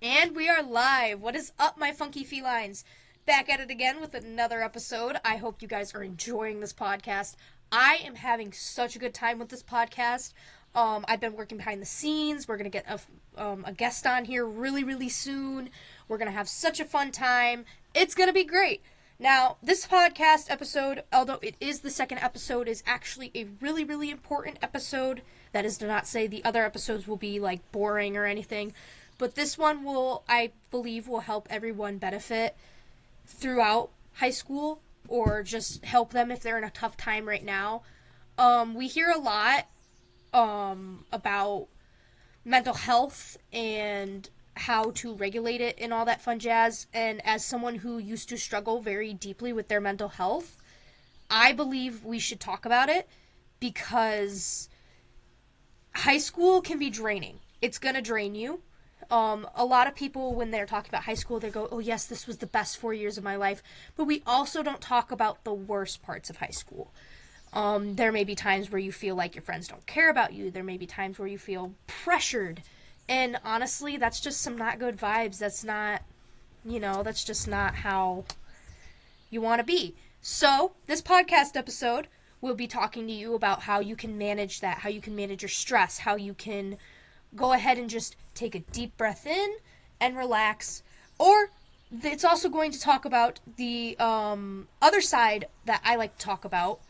And we are live. What is up, my funky felines? Back at it again with another episode. I hope you guys are enjoying this podcast. I am having such a good time with this podcast. I've been working behind the scenes. We're going to get a guest on here really, really soon. We're going to have such a fun time. It's going to be great. Now, this podcast episode, although it is the second episode, is actually a really, really important episode. That is to not say the other episodes will be, like, boring or anything. But this one will, I believe, will help everyone benefit throughout high school or just help them if they're in a tough time right now. We hear a lot about mental health and how to regulate it and all that fun jazz. And as someone who used to struggle very deeply with their mental health, I believe we should talk about it because high school can be draining. It's going to drain you. A lot of people, when they're talking about high school, they go, oh yes, this was the best 4 years of my life. But we also don't talk about the worst parts of high school. There may be times where you feel like your friends don't care about you. There may be times where you feel pressured. And honestly, that's just some not good vibes. That's not, that's just not how you want to be. So, this podcast episode will be talking to you about how you can manage that, how you can manage your stress, how you can go ahead and just take a deep breath in and relax. Or it's also going to talk about the other side that I like to talk about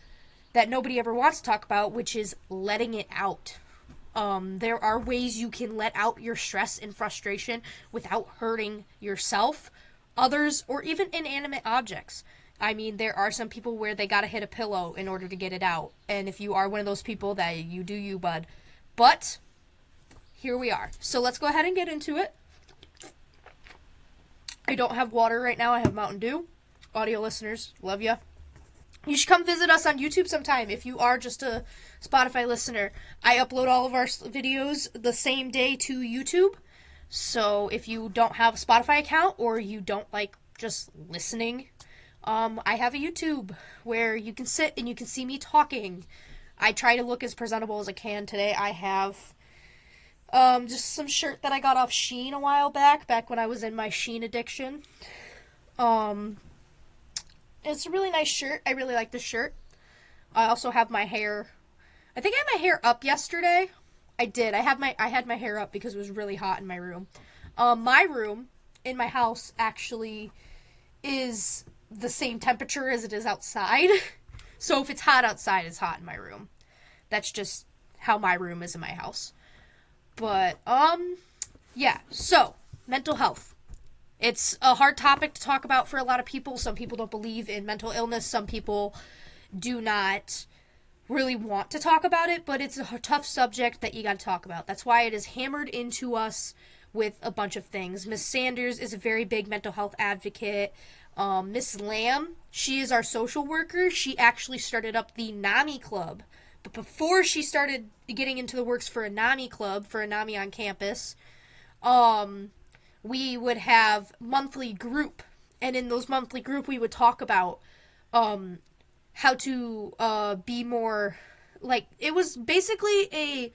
that nobody ever wants to talk about, which is letting it out. There are ways you can let out your stress and frustration without hurting yourself, others, or even inanimate objects. I mean, there are some people where they gotta hit a pillow in order to get it out. And if you are one of those people, that you do you, bud. But here we are. So let's go ahead and get into it. I don't have water right now. I have Mountain Dew. Audio listeners, love ya. You should come visit us on YouTube sometime if you are just a Spotify listener. I upload all of our videos the same day to YouTube. So if you don't have a Spotify account or you don't like just listening, I have a YouTube where you can sit and you can see me talking. I try to look as presentable as I can. Today I have just some shirt that I got off Shein a while back when I was in my Shein addiction. It's a really nice shirt. I really like this shirt. I also have my hair. I think I had my hair up yesterday. I did. I had my hair up because it was really hot in my room. My room in my house actually is the same temperature as it is outside. So if it's hot outside, it's hot in my room. That's just how my room is in my house. But, yeah. So, mental health. It's a hard topic to talk about for a lot of people. Some people don't believe in mental illness. Some people do not really want to talk about it, but it's a tough subject that you got to talk about. That's why it is hammered into us with a bunch of things. Miss Sanders is a very big mental health advocate. Miss Lamb, she is our social worker. She actually started up the NAMI Club. But before she started getting into the works for a NAMI Club, for a NAMI on campus, we would have monthly group. And in those monthly group, we would talk about how to be more, like, it was basically a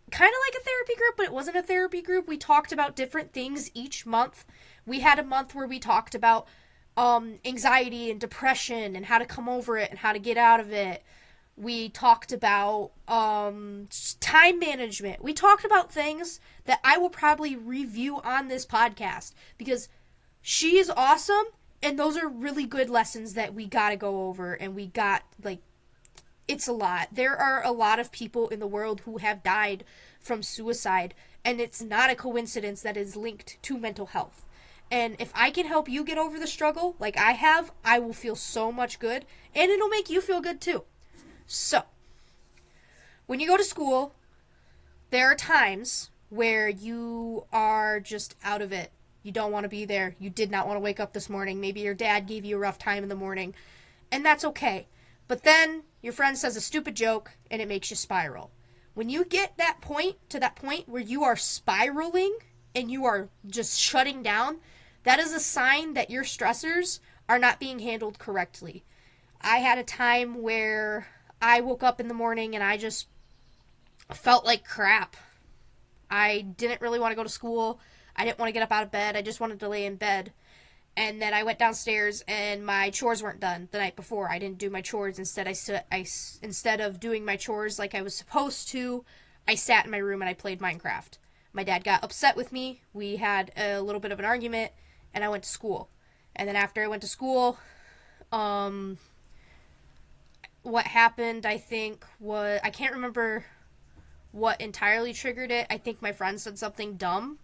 kind of like a therapy group, but it wasn't a therapy group. We talked about different things each month. We had a month where we talked about anxiety and depression and how to come over it and how to get out of it. We talked about time management. We talked about things that I will probably review on this podcast because she is awesome, and those are really good lessons that we got to go over, and we got, like, it's a lot. There are a lot of people in the world who have died from suicide, and it's not a coincidence that is linked to mental health. And if I can help you get over the struggle like I have, I will feel so much good, and it'll make you feel good too. So, when you go to school, there are times where you are just out of it. You don't want to be there. You did not want to wake up this morning. Maybe your dad gave you a rough time in the morning, and that's okay. But then your friend says a stupid joke, and it makes you spiral. When you get to that point where you are spiraling and you are just shutting down, that is a sign that your stressors are not being handled correctly. I had a time where I woke up in the morning and I just felt like crap. I didn't really want to go to school. I didn't want to get up out of bed. I just wanted to lay in bed. And then I went downstairs and my chores weren't done the night before. I didn't do my chores. Instead, instead of doing my chores like I was supposed to, I sat in my room and I played Minecraft. My dad got upset with me. We had a little bit of an argument, and I went to school. And then after I went to school, what happened, I think, was, I can't remember what entirely triggered it. I think my friend said something dumb,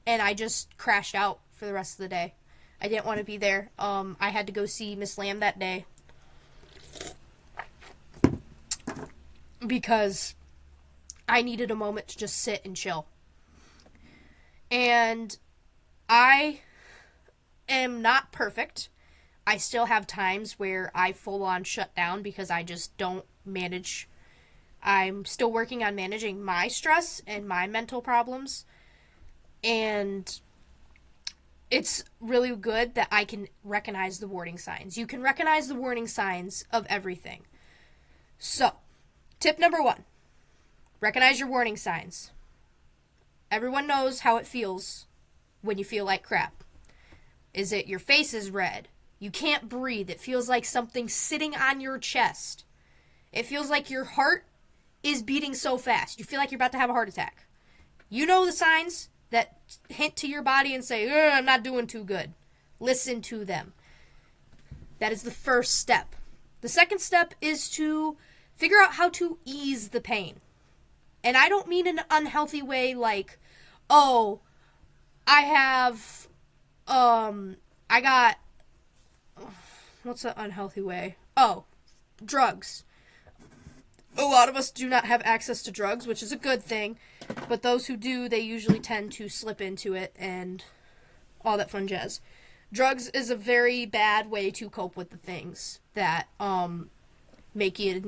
and I just crashed out for the rest of the day. I didn't want to be there. I had to go see Miss Lamb that day because I needed a moment to just sit and chill. And I am not perfect. I still have times where I full on shut down because I just don't manage. I'm still working on managing my stress and my mental problems. And it's really good that I can recognize the warning signs. You can recognize the warning signs of everything. So, tip number 1. Recognize your warning signs. Everyone knows how it feels when you feel like crap. Is it your face is red? You can't breathe. It feels like something's sitting on your chest. It feels like your heart is beating so fast. You feel like you're about to have a heart attack. You know the signs that hint to your body and say, I'm not doing too good. Listen to them. That is the first step. The second step is to figure out how to ease the pain. And I don't mean in an unhealthy way like, oh, what's an unhealthy way? Oh, drugs. A lot of us do not have access to drugs, which is a good thing. But those who do, they usually tend to slip into it and all that fun jazz. Drugs is a very bad way to cope with the things that make you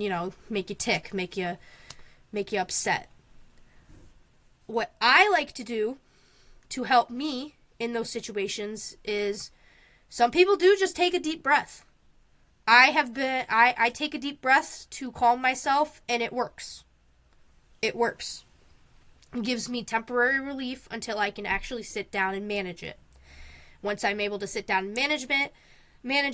tick, make you upset. What I like to do to help me in those situations is some people do just take a deep breath. I take a deep breath to calm myself, and it works. It works. It gives me temporary relief until I can actually sit down and manage it. Once I'm able to sit down and manage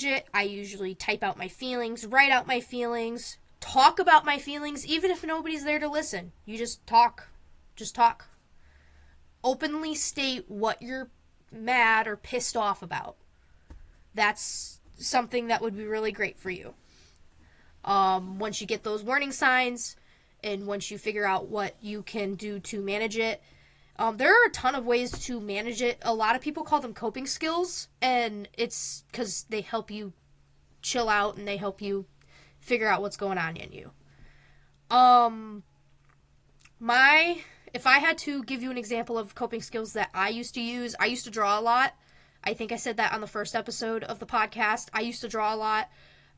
it, I usually type out my feelings, write out my feelings, talk about my feelings, even if nobody's there to listen. You just talk. Just talk. Openly state what you're mad or pissed off about. That's something that would be really great for you. Once you get those warning signs, and once you figure out what you can do to manage it, there are a ton of ways to manage it. A lot of people call them coping skills, and it's because they help you chill out and they help you figure out what's going on in you. If I had to give you an example of coping skills that I used to use, I used to draw a lot. I think I said that on the first episode of the podcast. I used to draw a lot.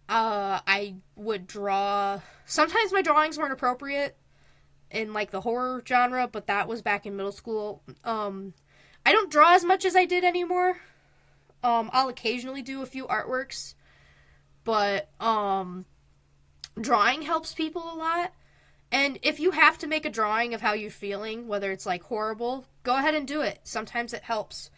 I would draw. Sometimes my drawings weren't appropriate in like the horror genre, but that was back in middle school. I don't draw as much as I did anymore. I'll occasionally do a few artworks, but drawing helps people a lot. And if you have to make a drawing of how you're feeling, whether it's like horrible, go ahead and do it. Sometimes it helps.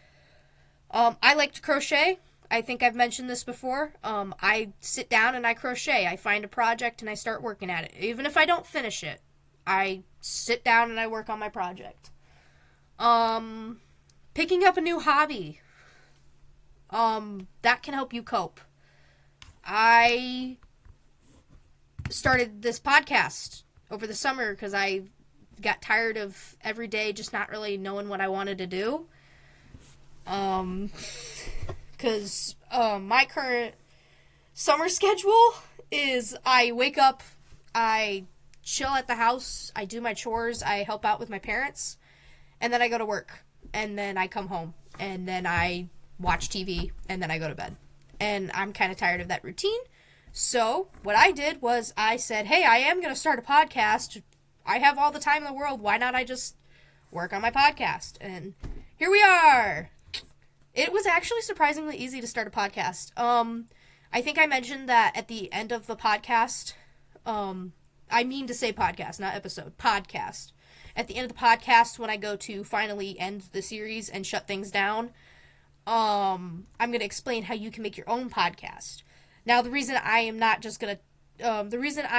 I like to crochet. I think I've mentioned this before. I sit down and I crochet. I find a project and I start working at it. Even if I don't finish it, I sit down and I work on my project. Picking up a new hobby. That can help you cope. I started this podcast over the summer because I got tired of every day just not really knowing what I wanted to do. Because my current summer schedule is I wake up, I chill at the house, I do my chores, I help out with my parents, and then I go to work, and then I come home, and then I watch TV, and then I go to bed. And I'm kind of tired of that routine. So what I did was I said, hey, I am going to start a podcast. I have all the time in the world. Why not I just work on my podcast? And here we are. It was actually surprisingly easy to start a podcast. I think I mentioned that at the end of the podcast. I mean to say podcast, not episode. Podcast. at the end of the podcast, when I go to finally end the series and shut things down, I'm going to explain how you can make your own podcast. Now, the reason I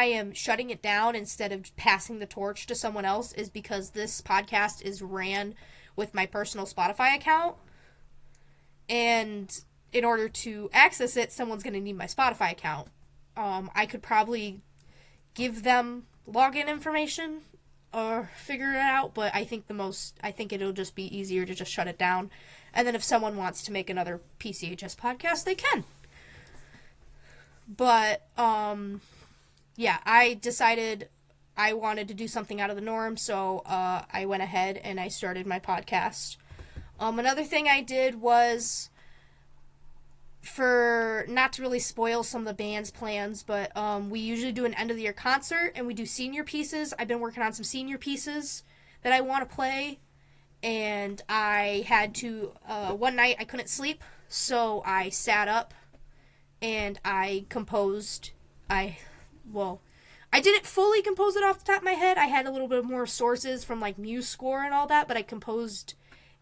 am shutting it down instead of passing the torch to someone else is because this podcast is ran with my personal Spotify account. And in order to access it, someone's going to need my Spotify account. I could probably give them login information or figure it out, but I think it'll just be easier to just shut it down. And then if someone wants to make another PCHS podcast, they can. But, yeah, I decided I wanted to do something out of the norm, so I went ahead and I started my podcast. Another thing I did was, for not to really spoil some of the band's plans, but we usually do an end-of-the-year concert, and we do senior pieces. I've been working on some senior pieces that I want to play, and I had to, one night I couldn't sleep, so I sat up, and I composed. I didn't fully compose it off the top of my head. I had a little bit more sources from, like, MuseScore and all that, but I composed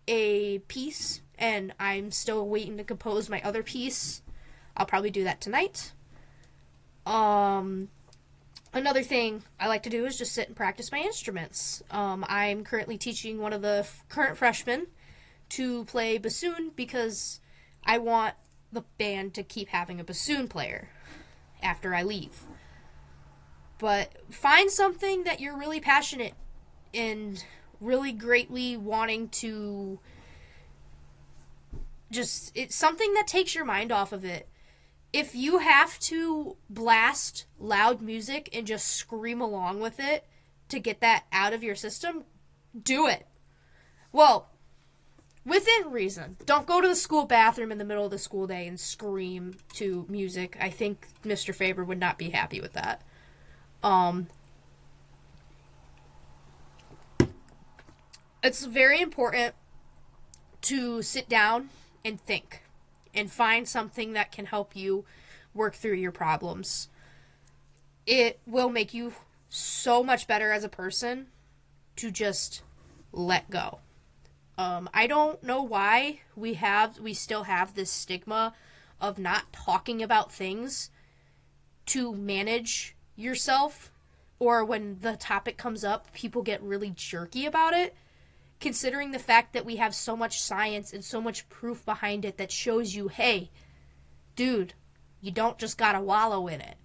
a piece, and I'm still waiting to compose my other piece. I'll probably do that tonight. Another thing I like to do is just sit and practice my instruments. I'm currently teaching one of the current freshmen to play bassoon because I want the band to keep having a bassoon player after I leave. But find something that you're really passionate and really greatly wanting to it's something that takes your mind off of it. If you have to blast loud music and just scream along with it to get that out of your system, do it. Well, within reason. Don't go to the school bathroom in the middle of the school day and scream to music. I think Mr. Faber would not be happy with that. It's very important to sit down and think and find something that can help you work through your problems. It will make you so much better as a person to just let go. I don't know why we still have this stigma of not talking about things to manage yourself, or when the topic comes up, people get really jerky about it, considering the fact that we have so much science and so much proof behind it that shows you, hey, dude, you don't just gotta wallow in it.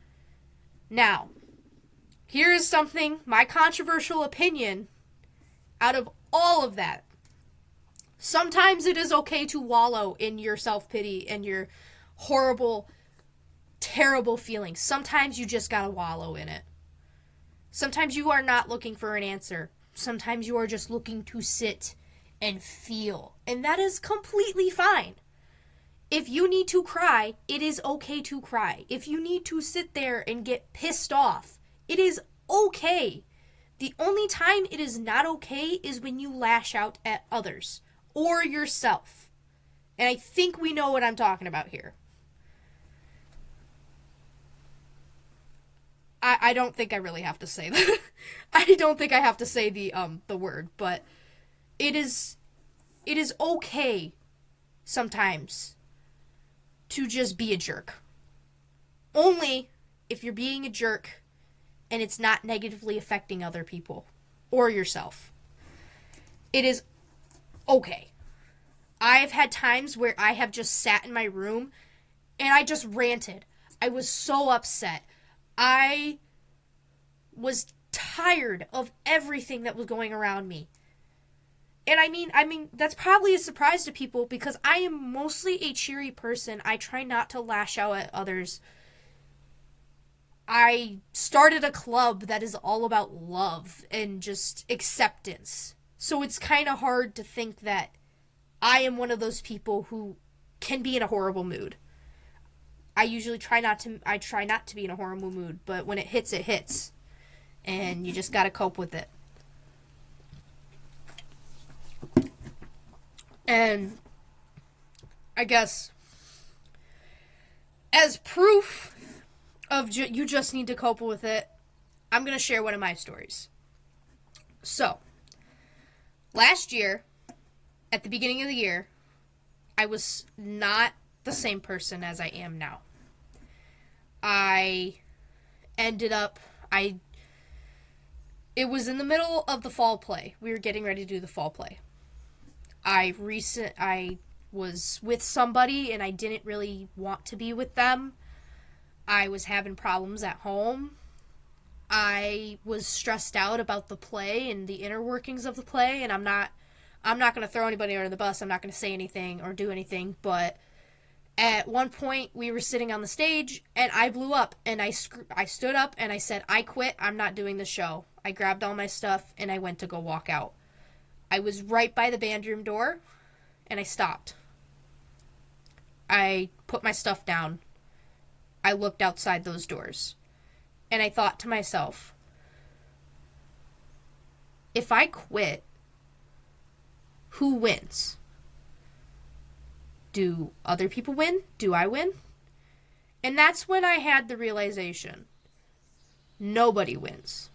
Now, here is something, my controversial opinion, out of all of that. Sometimes it is okay to wallow in your self-pity and your horrible, terrible feelings. Sometimes you just gotta wallow in it. Sometimes you are not looking for an answer. Sometimes you are just looking to sit and feel. And that is completely fine. If you need to cry, it is okay to cry. If you need to sit there and get pissed off, it is okay. The only time it is not okay is when you lash out at others or yourself. And I think we know what I'm talking about here. I don't think I really have to say that. I don't think I have to say the word, but it is okay sometimes to just be a jerk. Only if you're being a jerk and it's not negatively affecting other people or yourself. It is okay. I've had times where I have just sat in my room and I just ranted. I was so upset. I was tired of everything that was going around me. And I mean, that's probably a surprise to people because I am mostly a cheery person. I try not to lash out at others. I started a club that is all about love and just acceptance. So it's kind of hard to think that I am one of those people who can be in a horrible mood. I usually try not to be in a horrible mood, but when it hits, it hits. And you just gotta cope with it. And I guess as proof of you just need to cope with it, I'm gonna share one of my stories. So, Last year, at the beginning of the year, I was not the same person as I am now. It was in the middle of the fall play. We were getting ready to do the fall play. I was with somebody and I didn't really want to be with them. I was having problems at home. I was stressed out about the play and the inner workings of the play, and I'm not going to throw anybody under the bus. I'm not going to say anything or do anything, but at one point we were sitting on the stage and I blew up and I stood up and I said, I quit. I'm not doing the show. I grabbed all my stuff and I went to go walk out. I was right by the band room door and I stopped. I put my stuff down. I looked outside those doors and I thought to myself, if I quit, who wins? Do other people win? Do I win? And that's when I had the realization, nobody wins.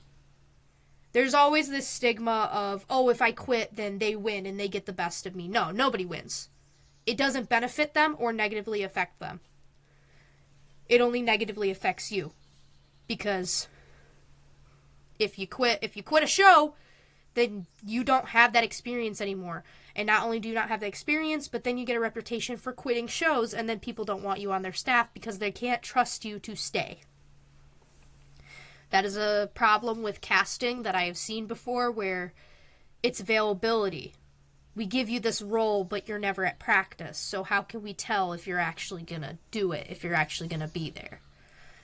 There's always this stigma of, oh, if I quit, then they win and they get the best of me. No, nobody wins. It doesn't benefit them or negatively affect them. It only negatively affects you. Because if you quit a show, then you don't have that experience anymore. And not only do you not have the experience, but then you get a reputation for quitting shows, and then people don't want you on their staff because they can't trust you to stay. That is a problem with casting that I have seen before, where it's availability. We give you this role, but you're never at practice. So how can we tell if you're actually going to do it, if you're actually going to be there?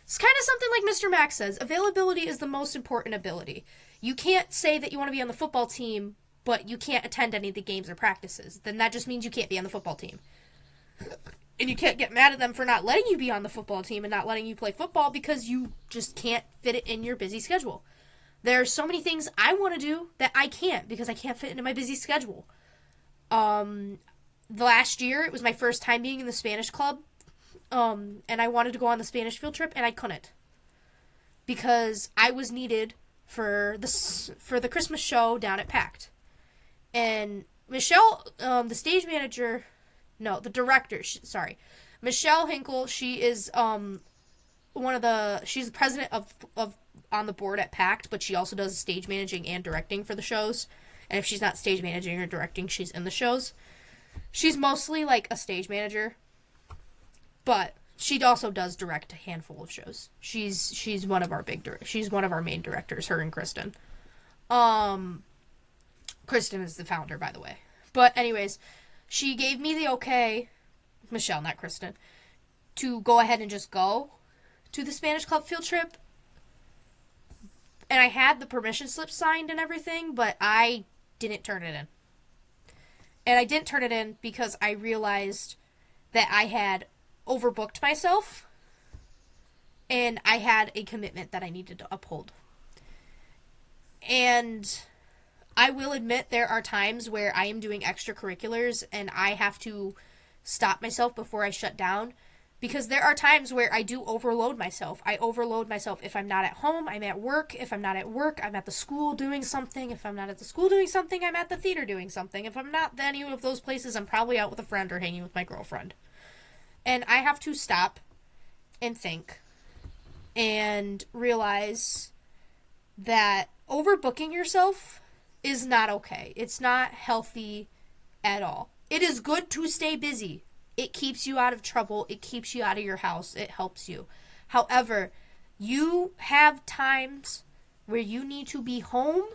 It's kind of something like Mr. Max says. Availability is the most important ability. You can't say that you want to be on the football team, but you can't attend any of the games or practices. Then that just means you can't be on the football team. And you can't get mad at them for not letting you be on the football team and not letting you play football because you just can't fit it in your busy schedule. There are so many things I want to do that I can't because I can't fit into my busy schedule. Last year, it was my first time being in the Spanish club. And I wanted to go on the Spanish field trip, and I couldn't. Because I was needed for the Christmas show down at Pact. And Michelle, the stage manager, no, the director, Michelle Hinkle, she is, she's the president of on the board at Pact, but she also does stage managing and directing for the shows. And if she's not stage managing or directing, she's in the shows. She's mostly like a stage manager, but she also does direct a handful of shows. She's one of our she's one of our main directors, her and Kristen. Kristen is the founder, by the way. But anyways, she gave me the okay, Michelle, not Kristen, to go ahead and just go to the Spanish club field trip. And I had the permission slip signed and everything, but I didn't turn it in. And I didn't turn it in because I realized that I had overbooked myself and I had a commitment that I needed to uphold. And I will admit there are times where I am doing extracurriculars and I have to stop myself before I shut down, because there are times where I do overload myself. I overload myself. If I'm not at home, I'm at work. If I'm not at work, I'm at the school doing something. If I'm not at the school doing something, I'm at the theater doing something. If I'm not at any of those places, I'm probably out with a friend or hanging with my girlfriend. And I have to stop and think and realize that overbooking yourself is not okay. It's not healthy at all. It is good to stay busy. It keeps you out of trouble. It keeps you out of your house. It helps you. However, you have times where you need to be home,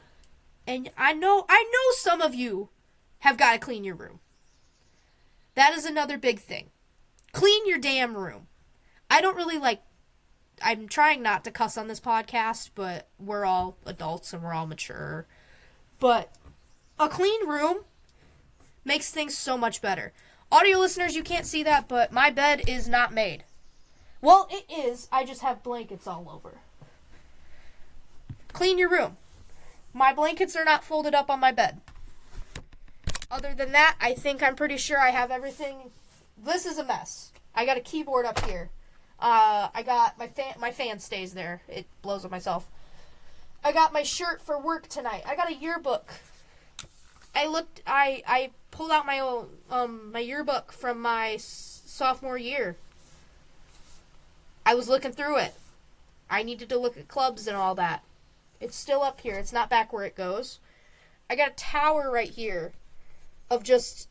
and I know some of you have got to clean your room. That is another big thing. Clean your damn room. I'm trying not to cuss on this podcast, but we're all adults and we're all mature. But a clean room makes things so much better. Audio listeners, you can't see that, but my bed is not made. Well, it is. I just have blankets all over. Clean your room. My blankets are not folded up on my bed. Other than that, I'm pretty sure I have everything. This is a mess. I got a keyboard up here. I got my fan stays there. It blows up myself. I got my shirt for work tonight. I got a yearbook I pulled out my old, my yearbook from my sophomore year. I was looking through it. I needed to look at clubs and all that. It's still up here. It's not back where it goes. I got a tower right here of just,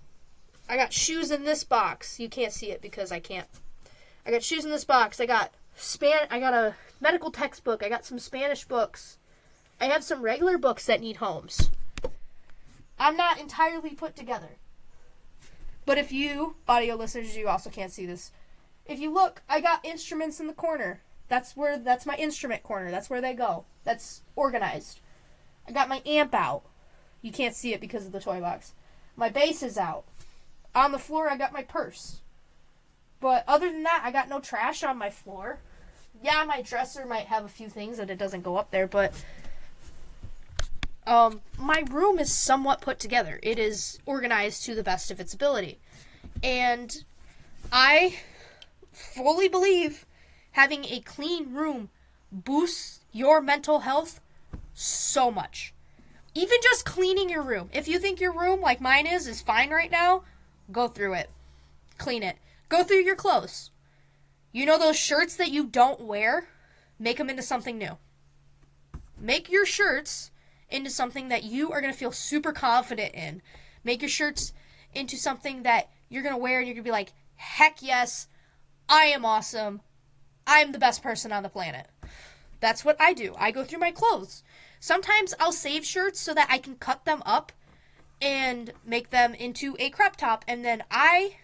I got shoes in this box. You can't see it because I can't. I got shoes in this box. I got a medical textbook. I got some Spanish books. I have some regular books that need homes. I'm not entirely put together. But if you, audio listeners, you also can't see this. If you look, I got instruments in the corner. That's my instrument corner. That's where they go. That's organized. I got my amp out. You can't see it because of the toy box. My bass is out. On the floor, I got my purse. But other than that, I got no trash on my floor. Yeah, my dresser might have a few things that it doesn't go up there, but my room is somewhat put together. It is organized to the best of its ability. And I fully believe having a clean room boosts your mental health so much. Even just cleaning your room. If you think your room, like mine is fine right now, go through it. Clean it. Go through your clothes. You know those shirts that you don't wear? Make them into something new. Make your shirts into something that you are going to feel super confident in. Make your shirts into something that you're going to wear and you're going to be like, heck yes, I am awesome. I'm the best person on the planet. That's what I do. I go through my clothes. Sometimes I'll save shirts so that I can cut them up and make them into a crop top. And then I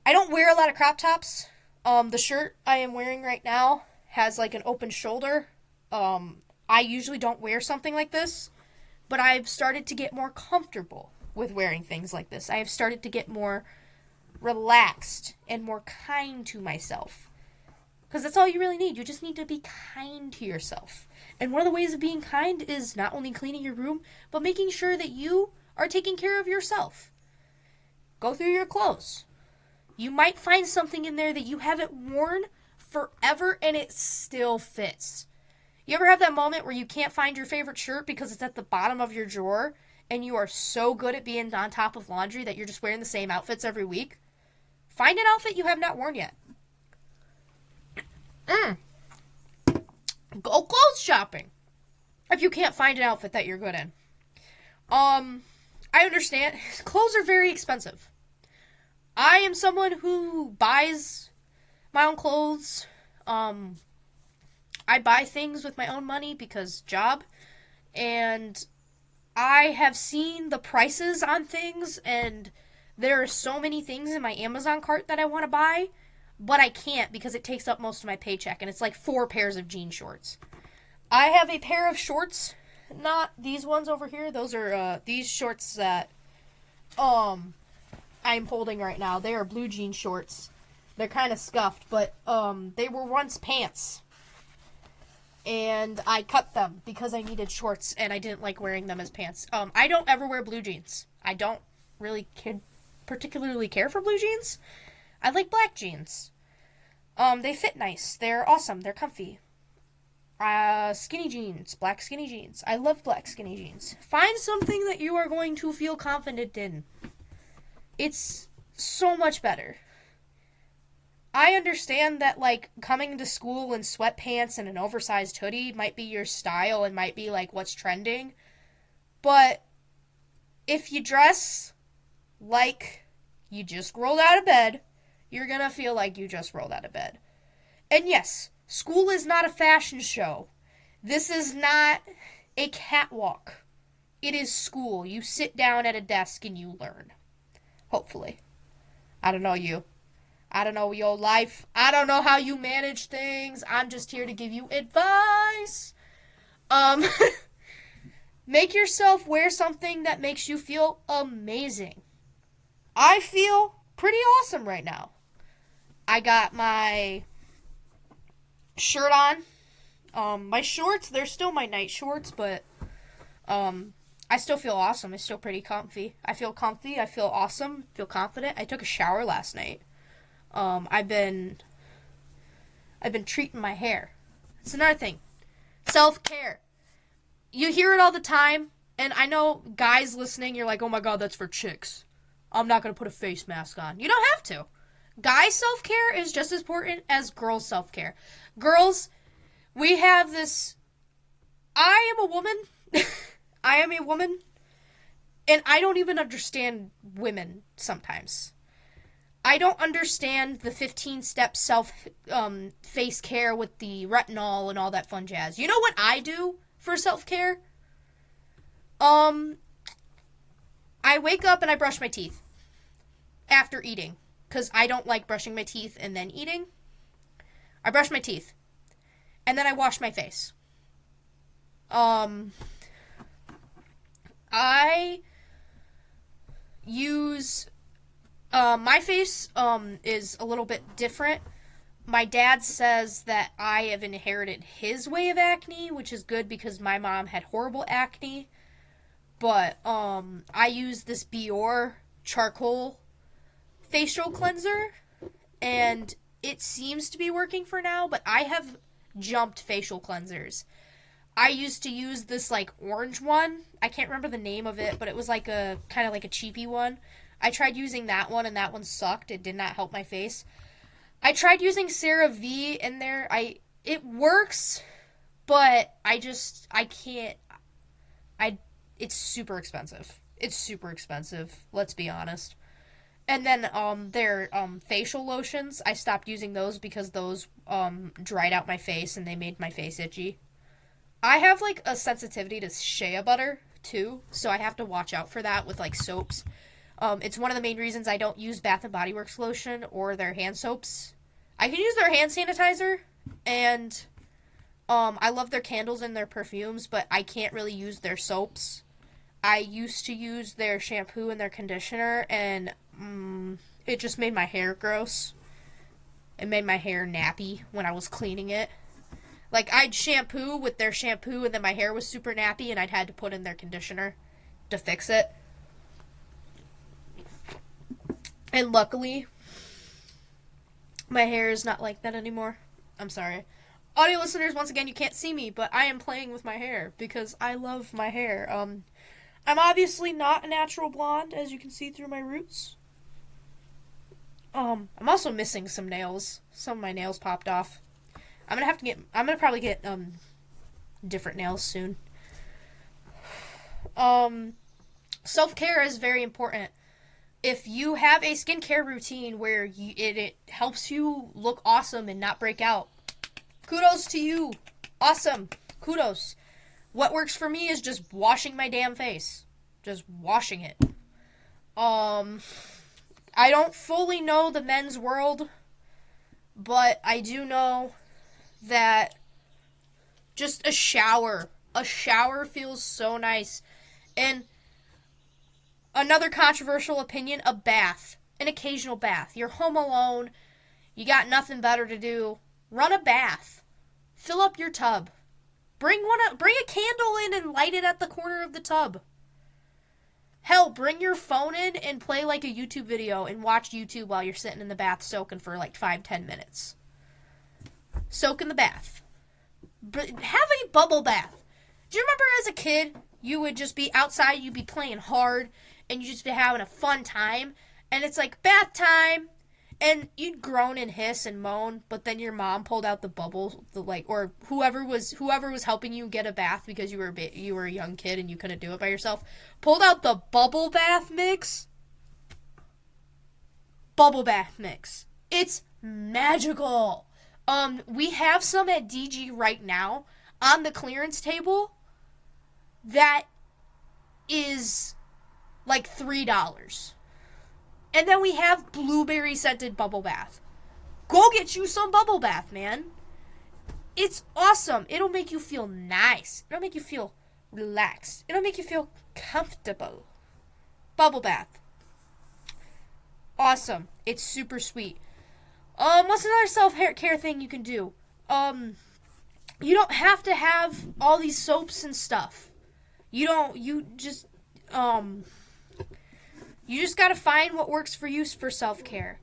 don't wear a lot of crop tops. The shirt I am wearing right now has like an open shoulder. I usually don't wear something like this, but I've started to get more comfortable with wearing things like this. I have started to get more relaxed and more kind to myself. Because that's all you really need. You just need to be kind to yourself. And one of the ways of being kind is not only cleaning your room, but making sure that you are taking care of yourself. Go through your clothes. You might find something in there that you haven't worn forever and it still fits. You ever have that moment where you can't find your favorite shirt because it's at the bottom of your drawer and you are so good at being on top of laundry that you're just wearing the same outfits every week? Find an outfit you have not worn yet. Go clothes shopping if you can't find an outfit that you're good in. I understand. Clothes are very expensive. I am someone who buys my own clothes. I buy things with my own money because job. And I have seen the prices on things, and there are so many things in my Amazon cart that I want to buy, but I can't because it takes up most of my paycheck, and it's like 4 pairs of jean shorts. I have a pair of shorts, not these ones over here. Those are these shorts that I'm holding right now. They are blue jean shorts. They're kind of scuffed, but they were once pants. And I cut them because I needed shorts and I didn't like wearing them as pants. I don't ever wear blue jeans. I don't really particularly care for blue jeans. I like black jeans. They fit nice. They're awesome. They're comfy. Skinny jeans. Black skinny jeans. I love black skinny jeans. Find something that you are going to feel confident in. It's so much better. I understand that, like, coming to school in sweatpants and an oversized hoodie might be your style and might be, like, what's trending. But if you dress like you just rolled out of bed, you're gonna feel like you just rolled out of bed. And yes, school is not a fashion show. This is not a catwalk. It is school. You sit down at a desk and you learn. Hopefully. I don't know you. I don't know your life. I don't know how you manage things. I'm just here to give you advice. Make yourself wear something that makes you feel amazing. I feel pretty awesome right now. I got my shirt on. My shorts, they're still my night shorts, but I still feel awesome. It's still pretty comfy. I feel comfy. I feel awesome. Feel confident. I took a shower last night. I've been treating my hair. It's another thing. Self-care. You hear it all the time, And I know guys listening, you're like, oh my god, that's for chicks. I'm not going to put a face mask on. You don't have to. Guy self-care is just as important as girl self-care. Girls, we have this... I am a woman. I am a woman. And I don't even understand women sometimes. I don't understand the 15-step face care with the retinol and all that fun jazz. You know what I do for self-care? I wake up and I brush my teeth after eating, because I don't like brushing my teeth and then eating. I brush my teeth, and then I wash my face. I use... my face is a little bit different. My dad says that I have inherited his way of acne, which is good because my mom had horrible acne. But I use this Biore charcoal facial cleanser, and it seems to be working for now, but I have jumped facial cleansers. I used to use this like orange one. I can't remember the name of it, but it was like a kind of like a cheapy one. I tried using that one, and that one sucked. It did not help my face. I tried using CeraVe in there. It works, but I can't. It's super expensive. It's super expensive, let's be honest. And then their facial lotions, I stopped using those because those dried out my face and they made my face itchy. I have like a sensitivity to shea butter too, so I have to watch out for that with like soaps. It's one of the main reasons I don't use Bath & Body Works lotion or their hand soaps. I can use their hand sanitizer, and I love their candles and their perfumes, but I can't really use their soaps. I used to use their shampoo and their conditioner, and it just made my hair gross. It made my hair nappy when I was cleaning it. Like, I'd shampoo with their shampoo, and then my hair was super nappy, and I'd had to put in their conditioner to fix it. And luckily, my hair is not like that anymore. I'm sorry. Audio listeners, once again, you can't see me, but I am playing with my hair because I love my hair. I'm obviously not a natural blonde, as you can see through my roots. I'm also missing some nails. Some of my nails popped off. I'm gonna probably get different nails soon. Self-care is very important. If you have a skincare routine where it helps you look awesome and not break out, kudos to you. Awesome. Kudos. What works for me is just washing my damn face. Just washing it. I don't fully know the men's world, but I do know that just a shower feels so nice. And another controversial opinion, a bath. An occasional bath. You're home alone. You got nothing better to do. Run a bath. Fill up your tub. Bring a candle in and light it at the corner of the tub. Hell, bring your phone in and play like a YouTube video and watch YouTube while you're sitting in the bath soaking for like 5-10 minutes. Soak in the bath. But have a bubble bath. Do you remember as a kid, you would just be outside, you'd be playing hard, and you'd just be having a fun time, and it's like bath time, and you'd groan and hiss and moan, but then your mom pulled out the bubble, or whoever was helping you get a bath because you were a young kid and you couldn't do it by yourself, pulled out the bubble bath mix. Bubble bath mix. It's magical. We have some at DG right now on the clearance table that is like $3. And then we have blueberry scented bubble bath. Go get you some bubble bath, man. It's awesome. It'll make you feel nice. It'll make you feel relaxed. It'll make you feel comfortable. Bubble bath. Awesome. It's super sweet. What's another self-care thing you can do? You don't have to have all these soaps and stuff. You just gotta find what works for you for self-care.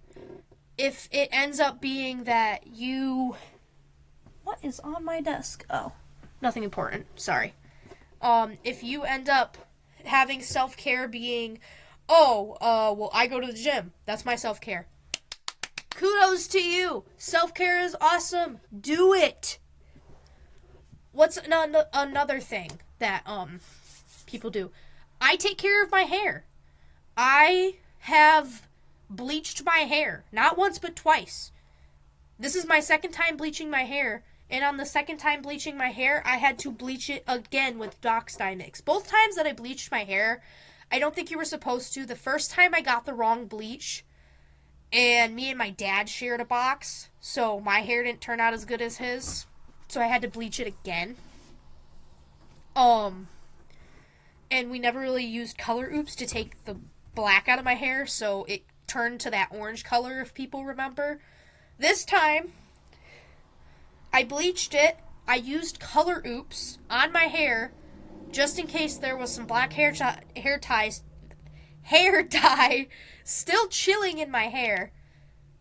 If it ends up being that what is on my desk? Oh, nothing important. Sorry. If you end up having self-care being, well, I go to the gym. That's my self-care. Kudos to you. Self-care is awesome. Do it. What's another thing that people do? I take care of my hair. I have bleached my hair. Not once, but twice. This is my second time bleaching my hair. And on the second time bleaching my hair, I had to bleach it again with Dox Dye Mix. Both times that I bleached my hair, I don't think you were supposed to. The first time I got the wrong bleach, and me and my dad shared a box, so my hair didn't turn out as good as his. So I had to bleach it again. And we never really used Color Oops to take the black out of my hair, so it turned to that orange color, if people remember. This time, I bleached it. I used Color Oops on my hair, just in case there was some black hair dye still chilling in my hair,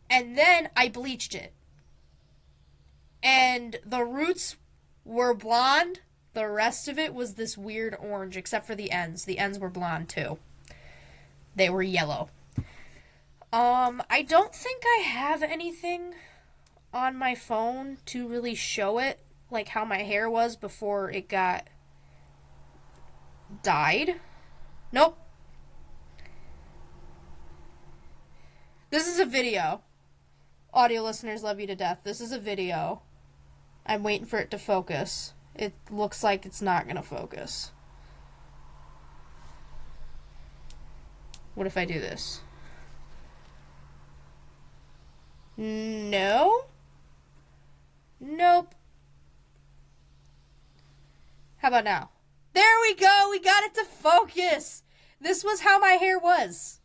and then I bleached it. And the roots were blonde. The rest of it was this weird orange, except for the ends. The ends were blonde too. They were yellow. I don't think I have anything on my phone to really show it, like how my hair was before it got dyed. Nope. This is a video. Audio listeners love you to death. This is a video. I'm waiting for it to focus. It looks like it's not going to focus. What if I do this? No? Nope. How about now? There we go! We got it to focus! This was how my hair was.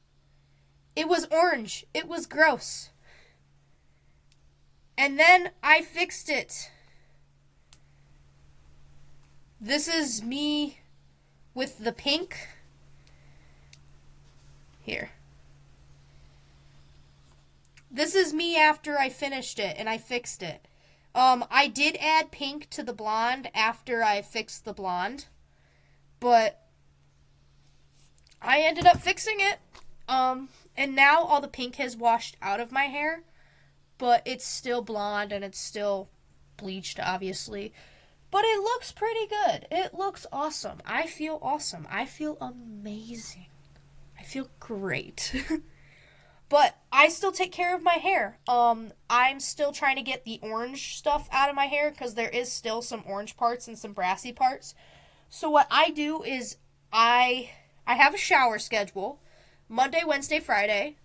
It was orange. It was gross. And then I fixed it. This is me with the pink. Here. This is me after I finished it and I fixed it. I did add pink to the blonde after I fixed the blonde. But I ended up fixing it. And now all the pink has washed out of my hair. But it's still blonde and it's still bleached, obviously. But it looks pretty good. It looks awesome. I feel awesome. I feel amazing. I feel great. But I still take care of my hair. I'm still trying to get the orange stuff out of my hair because there is still some orange parts and some brassy parts. So what I do is I have a shower schedule. Monday, Wednesday, Friday.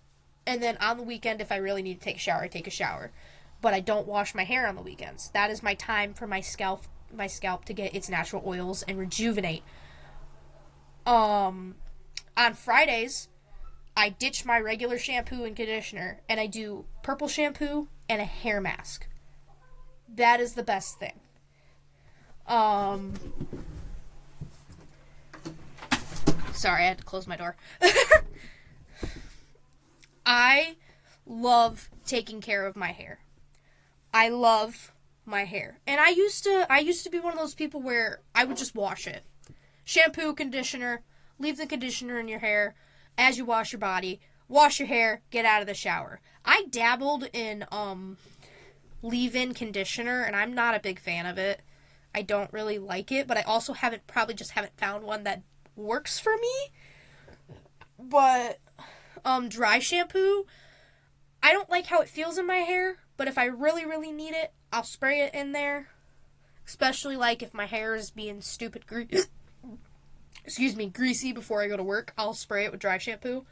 And then on the weekend, if I really need to take a shower, I take a shower. But I don't wash my hair on the weekends. That is my time for my scalp to get its natural oils and rejuvenate. On Fridays, I ditch my regular shampoo and conditioner, and I do purple shampoo and a hair mask. That is the best thing. Sorry, I had to close my door. I love taking care of my hair. I love my hair. And I used to be one of those people where I would just wash it. Shampoo, conditioner, leave the conditioner in your hair as you wash your body, wash your hair, get out of the shower. I dabbled in leave-in conditioner, and I'm not a big fan of it. I don't really like it, but I also haven't found one that works for me. But dry shampoo, I don't like how it feels in my hair, but if I really, really need it, I'll spray it in there. Especially like if my hair is being stupid greasy before I go to work, I'll spray it with dry shampoo.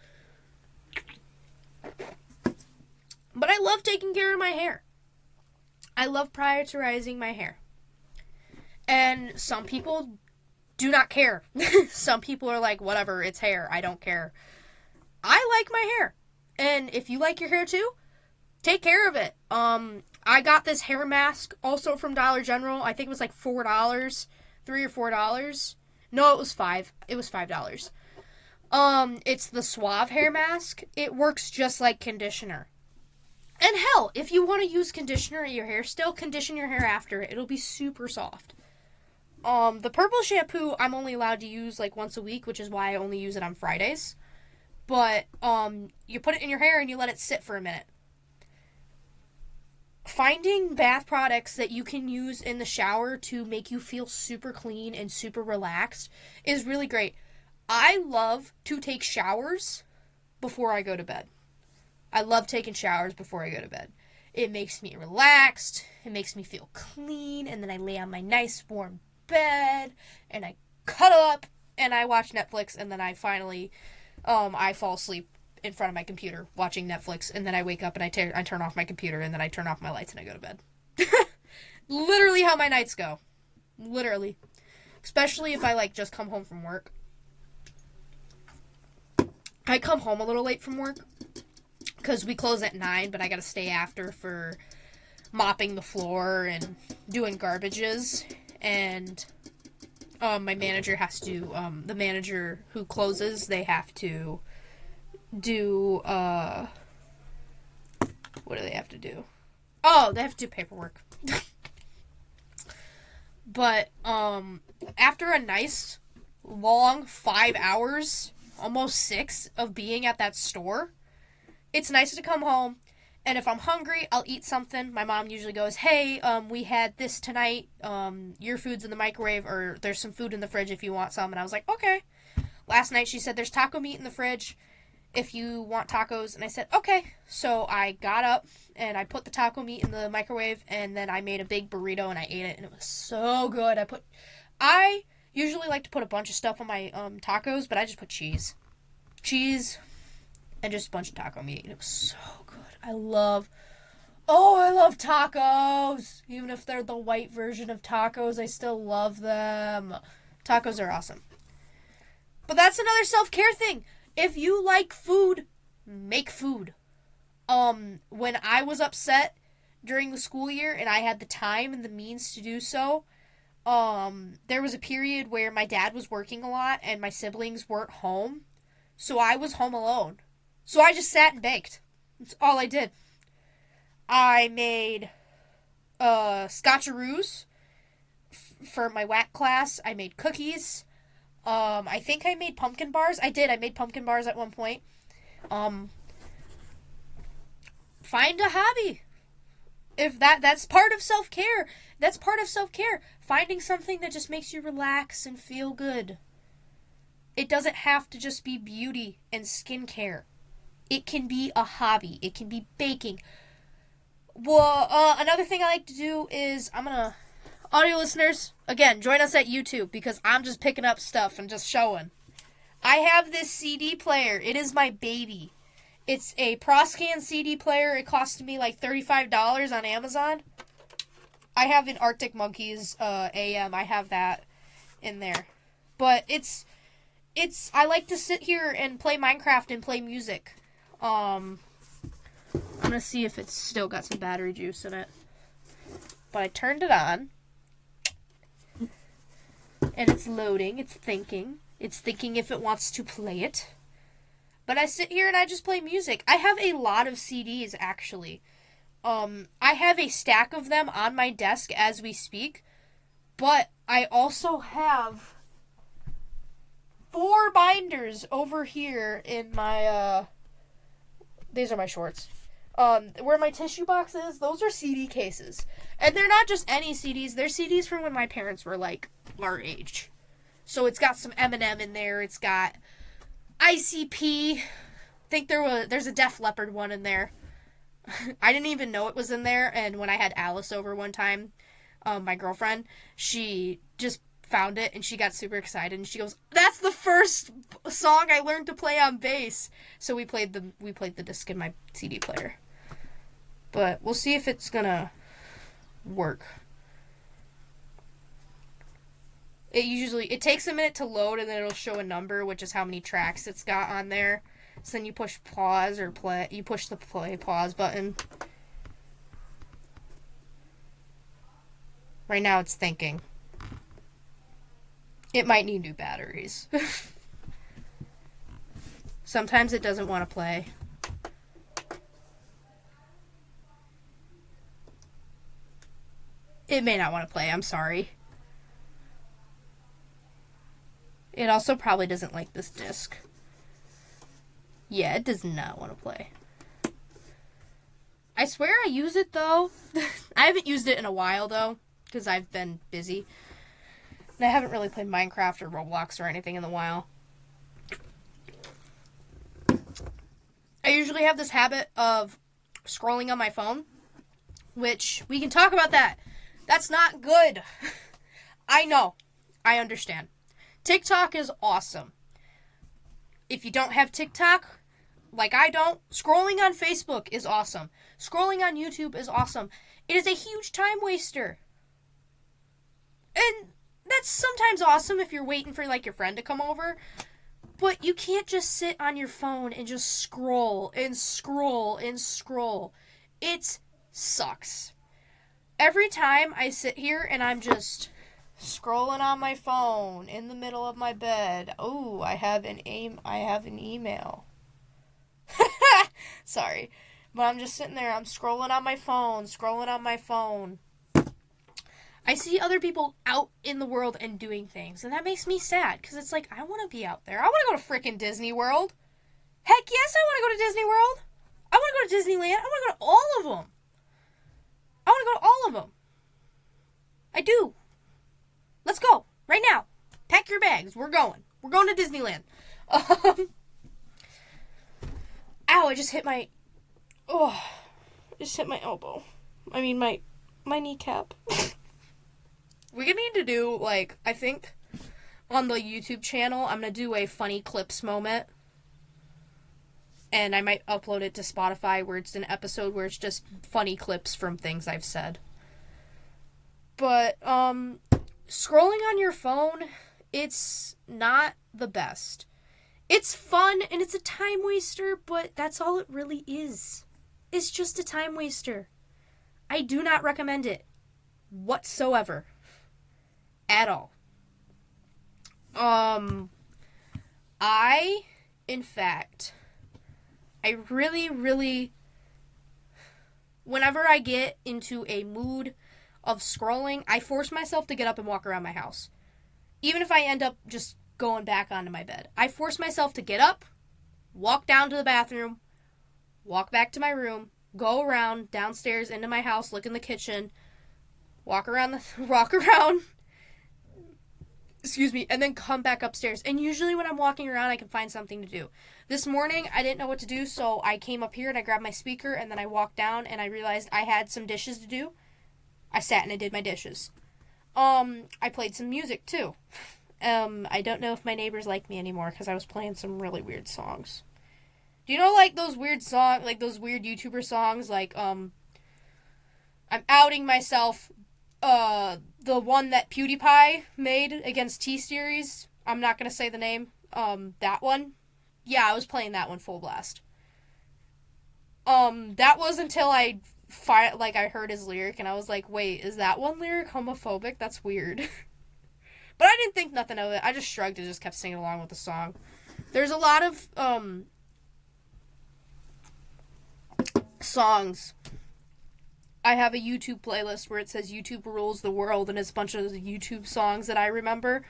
But I love taking care of my hair. I love prioritizing my hair. And some people do not care. Some people are like, whatever, it's hair, I don't care. I like my hair. And if you like your hair too, take care of it. I got this hair mask also from Dollar General. I think it was like $4, $3 or $4. No, it was $5. It was $5. It's the Suave hair mask. It works just like conditioner. And hell, if you want to use conditioner in your hair, still condition your hair after it. It'll be super soft. The purple shampoo I'm only allowed to use like once a week, which is why I only use it on Fridays. But you put it in your hair and you let it sit for a minute. Finding bath products that you can use in the shower to make you feel super clean and super relaxed is really great. I love to take showers before I go to bed. I love taking showers before I go to bed. It makes me relaxed, it makes me feel clean, and then I lay on my nice warm bed, and I cuddle up, and I watch Netflix, and then I finally, I fall asleep in front of my computer watching Netflix, and then I wake up and I turn off my computer, and then I turn off my lights and I go to bed. Literally how my nights go. Literally. Especially if I like just come home from work. I come home a little late from work because we close at 9, but I gotta stay after for mopping the floor and doing garbages, and my manager has to, the manager who closes, they have to do, what do they have to do? Oh, they have to do paperwork. But, after a nice, long 5 hours, almost 6, of being at that store, it's nice to come home, and if I'm hungry, I'll eat something. My mom usually goes, hey, we had this tonight, your food's in the microwave, or there's some food in the fridge if you want some, and I was like, okay. Last night she said, there's taco meat in the fridge if you want tacos, and I said, okay. So I got up, and I put the taco meat in the microwave, and then I made a big burrito, and I ate it, and it was so good. I usually like to put a bunch of stuff on my tacos, but I just put cheese. Cheese and just a bunch of taco meat, and it was so good. I love tacos! Even if they're the white version of tacos, I still love them. Tacos are awesome. But that's another self-care thing. If you like food, make food. When I was upset during the school year and I had the time and the means to do so, there was a period where my dad was working a lot and my siblings weren't home. So I was home alone. So I just sat and baked. That's all I did. I made scotcheroos for my WAC class. I made cookies. I think I made pumpkin bars. I made pumpkin bars at one point. Find a hobby. If that's part of self-care. That's part of self-care. Finding something that just makes you relax and feel good. It doesn't have to just be beauty and skincare. It can be a hobby. It can be baking. Well, another thing I like to do is, audio listeners, again, join us at YouTube, because I'm just picking up stuff and just showing. I have this CD player. It is my baby. It's a Proscan CD player. It cost me like $35 on Amazon. I have an Arctic Monkeys AM. I have that in there. But I like to sit here and play Minecraft and play music. I'm gonna see if it's still got some battery juice in it. But I turned it on. And it's loading. It's thinking. It's thinking if it wants to play it. But I sit here and I just play music. I have a lot of CDs, actually. I have a stack of them on my desk as we speak. But I also have 4 binders over here in my, these are my shorts. Where my tissue box is, those are CD cases. And they're not just any CDs, they're CDs from when my parents were, like, our age. So it's got some Eminem in there, it's got ICP, I think there's a Def Leppard one in there. I didn't even know it was in there, and when I had Alice over one time, my girlfriend, she just found it, and she got super excited, and she goes, that's the first song I learned to play on bass. So we played the disc in my CD player. But we'll see if it's gonna work. It takes a minute to load, and then it'll show a number, which is how many tracks it's got on there. So then you push pause or play. You push the play pause button. Right now it's thinking. It might need new batteries. Sometimes it doesn't want to play. It may not want to play, I'm sorry. It also probably doesn't like this disc. Yeah, it does not want to play. I swear I use it, though. I haven't used it in a while, though, because I've been busy. And I haven't really played Minecraft or Roblox or anything in a while. I usually have this habit of scrolling on my phone, which we can talk about that. That's not good. I know. I understand. TikTok is awesome. If you don't have TikTok, like I don't, scrolling on Facebook is awesome. Scrolling on YouTube is awesome. It is a huge time waster. And that's sometimes awesome if you're waiting for, like, your friend to come over. But you can't just sit on your phone and just scroll and scroll and scroll. It sucks. Every time I sit here and I'm just scrolling on my phone in the middle of my bed. Oh, I have an email. Sorry. But I'm just sitting there, I'm scrolling on my phone. I see other people out in the world and doing things, and that makes me sad, because it's like, I want to be out there. I want to go to frickin' Disney World. Heck yes, I want to go to Disney World. I want to go to Disneyland. I want to go to all of them. I want to go to all of them. I do. Let's go. Right now. Pack your bags. We're going. We're going to Disneyland. Ow, I just hit my... Oh, I just hit my elbow. I mean, my kneecap. We're gonna need to do, like, I think on the YouTube channel, I'm gonna do a funny clips moment. And I might upload it to Spotify where it's an episode where it's just funny clips from things I've said. But, scrolling on your phone, it's not the best. It's fun and it's a time waster, but that's all it really is. It's just a time waster. I do not recommend it whatsoever. At all. In fact, I really, whenever I get into a mood of scrolling, I force myself to get up and walk around my house. Even if I end up just going back onto my bed. I force myself to get up, walk down to the bathroom, walk back to my room, go around, downstairs, into my house, look in the kitchen, walk around, and then come back upstairs. And usually when I'm walking around, I can find something to do. This morning, I didn't know what to do, so I came up here and I grabbed my speaker, and then I walked down, and I realized I had some dishes to do. I sat and I did my dishes. I played some music, too. I don't know if my neighbors like me anymore, because I was playing some really weird songs. Do you know, like, those weird YouTuber songs, like, I'm outing myself, the one that PewDiePie made against T-Series? I'm not gonna say the name. That one? Yeah, I was playing that one full blast. That was until I heard his lyric, and I was like, wait, is that one lyric homophobic? That's weird. But I didn't think nothing of it. I just shrugged and just kept singing along with the song. There's a lot of, songs. I have a YouTube playlist where it says YouTube rules the world, and it's a bunch of YouTube songs that I remember.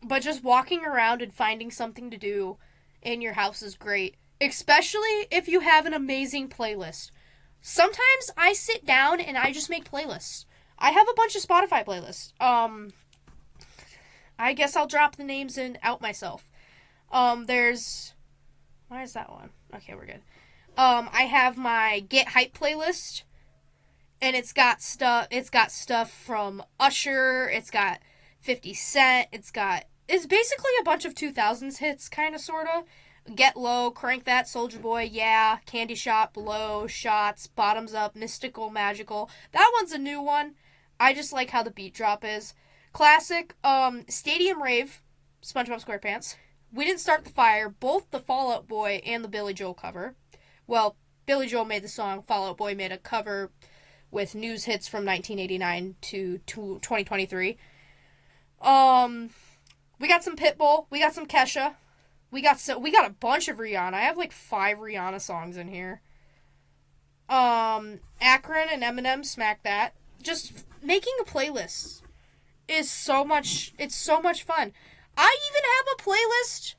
But just walking around and finding something to do in your house is great. Especially if you have an amazing playlist. Sometimes I sit down and I just make playlists. I have a bunch of Spotify playlists. I guess I'll drop the names and out myself. There's... Why is that one? Okay, we're good. I have my Get Hype playlist, and it's got stuff from Usher, it's got 50 Cent, it's basically a bunch of 2000s hits, kinda, sorta. Get Low, Crank That, Soulja Boy, Yeah, Candy Shop, Blow, Shots, Bottoms Up, Mystical, Magical. That one's a new one. I just like how the beat drop is. Classic, Stadium Rave, SpongeBob SquarePants. We Didn't Start the Fire, both the Fall Out Boy and the Billy Joel cover. Well, Billy Joel made the song, Fall Out Boy made a cover with news hits from 1989 to 2023. We got some Pitbull, we got some Kesha, we got a bunch of Rihanna. I have like 5 Rihanna songs in here. Akron and Eminem, Smack That. Just making a playlist is so much, it's so much fun. I even have a playlist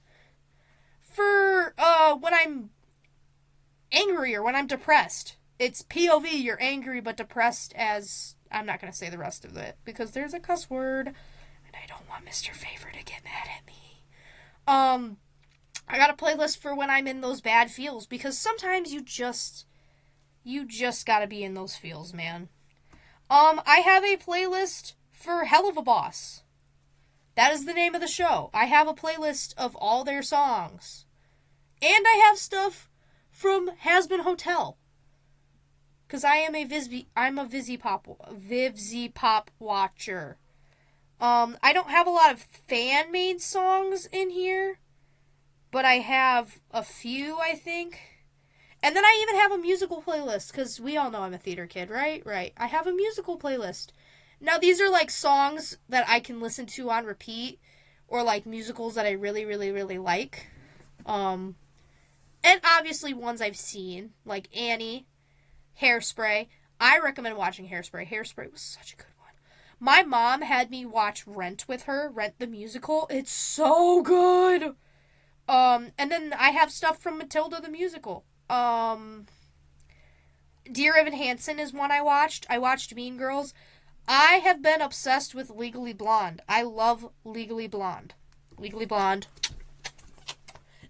for when I'm angry or when I'm depressed. It's POV, you're angry but depressed as... I'm not going to say the rest of it because there's a cuss word and I don't want Mr. Favor to get mad at me. I got a playlist for when I'm in those bad feels because sometimes you just gotta be in those feels, man. I have a playlist for Hell of a Boss. That is the name of the show. I have a playlist of all their songs. And I have stuff from Has Been Hotel. Because I'm a Vizzy Pop watcher. I don't have a lot of fan-made songs in here. But I have a few, I think. And then I even have a musical playlist. Because we all know I'm a theater kid, right? Right. I have a musical playlist. Now, these are like songs that I can listen to on repeat. Or like musicals that I really, really, really like. And obviously ones I've seen. Like Annie. Hairspray. I recommend watching Hairspray. Hairspray was such a good one. My mom had me watch Rent with her. Rent the musical. It's so good. And then I have stuff from Matilda the musical. Dear Evan Hansen is one I watched. I watched Mean Girls. I have been obsessed with Legally Blonde. I love Legally Blonde. Legally Blonde.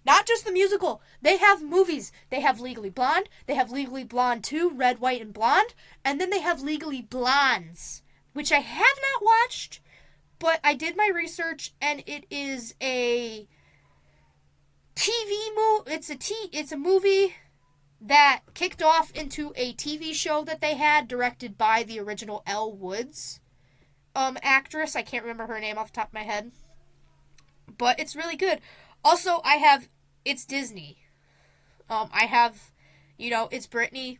Not just the musical. They have movies. They have Legally Blonde. They have Legally Blonde 2, Red, White, and Blonde. And then they have Legally Blondes, which I have not watched, but I did my research, and it is a TV movie. It's a movie that kicked off into a TV show that they had, directed by the original Elle Woods actress. I can't remember her name off the top of my head, but it's really good. Also, I have It's Disney. I have, It's Britney.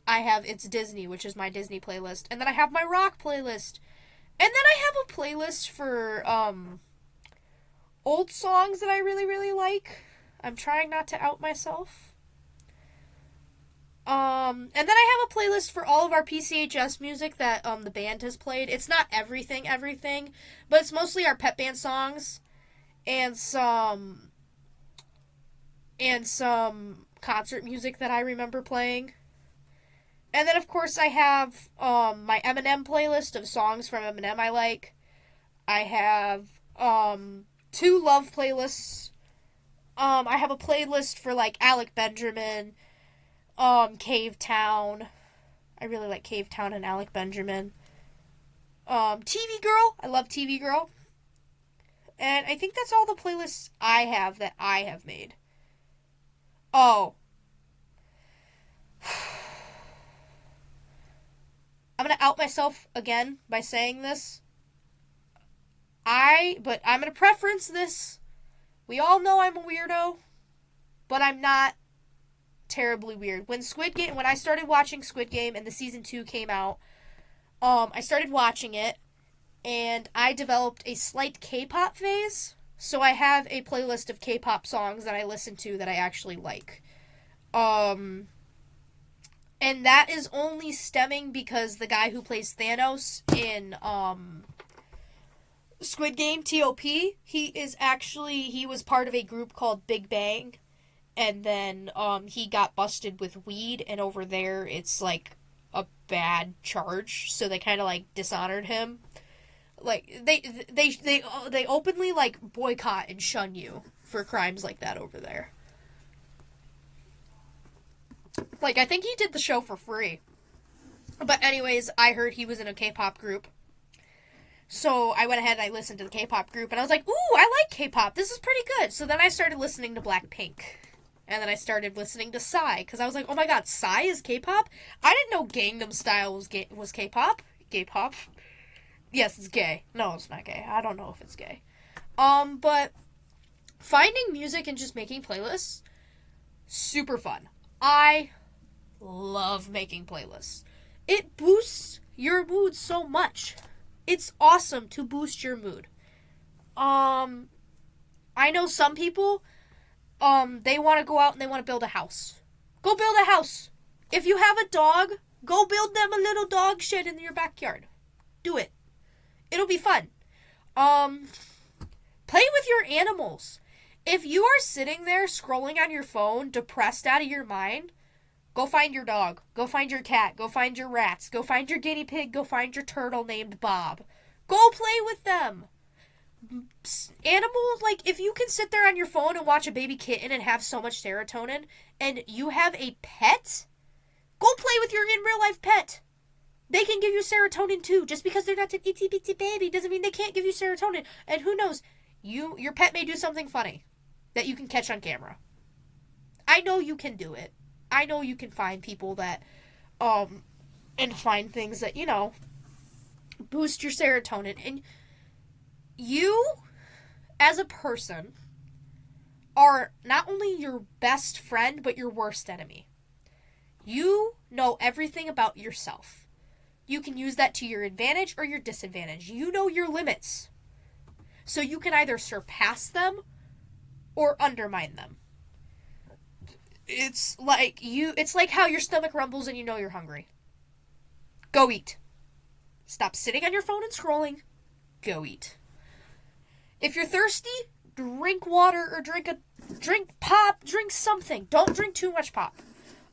I have It's Disney, which is my Disney playlist. And then I have my rock playlist. And then I have a playlist for old songs that I really, really like. I'm trying not to out myself. And then I have a playlist for all of our PCHS music that the band has played. It's not everything, but it's mostly our pep band songs. And some concert music that I remember playing. And then, of course, I have my Eminem playlist of songs from Eminem I like. I have 2 love playlists. I have a playlist for, like, Alec Benjamin, Cave Town. I really like Cave Town and Alec Benjamin. TV Girl. I love TV Girl. And I think that's all the playlists I have that I have made. Oh. I'm going to out myself again by saying this. But I'm going to preference this. We all know I'm a weirdo, but I'm not terribly weird. When I started watching Squid Game and the season 2 came out, I started watching it. And I developed a slight K-pop phase. So I have a playlist of K-pop songs that I listen to that I actually like. And that is only stemming because the guy who plays Thanos in Squid Game, T.O.P., he was part of a group called Big Bang. And then he got busted with weed, and over there it's like a bad charge. So they kind of like dishonored him. Like, they openly, like, boycott and shun you for crimes like that over there. Like, I think he did the show for free. But anyways, I heard he was in a K-pop group. So I went ahead and I listened to the K-pop group, and I was like, ooh, I like K-pop. This is pretty good. So then I started listening to Blackpink. And then I started listening to Psy, because I was like, oh my god, Psy is K-pop? I didn't know Gangnam Style was K-pop. K-pop. Yes, it's gay. No, it's not gay. I don't know if it's gay. But finding music and just making playlists, super fun. I love making playlists. It boosts your mood so much. It's awesome to boost your mood. I know some people, they want to go out and they want to build a house. Go build a house. If you have a dog, go build them a little dog shed in your backyard. Do it. It'll be fun. Play with your animals. If you are sitting there scrolling on your phone, depressed out of your mind, go find your dog. Go find your cat. Go find your rats. Go find your guinea pig. Go find your turtle named Bob. Go play with them. Animals, like, if you can sit there on your phone and watch a baby kitten and have so much serotonin, and you have a pet, go play with your in real life pet. They can give you serotonin too. Just because they're not an itty bitty baby doesn't mean they can't give you serotonin. And who knows, your pet may do something funny that you can catch on camera. I know you can do it. I know you can find people that, and find things that, boost your serotonin. And you, as a person, are not only your best friend, but your worst enemy. You know everything about yourself. You can use that to your advantage or your disadvantage. You know your limits. So you can either surpass them or undermine them. It's like how your stomach rumbles and you know you're hungry. Go eat. Stop sitting on your phone and scrolling. Go eat. If you're thirsty, drink water or drink pop, drink something. Don't drink too much pop.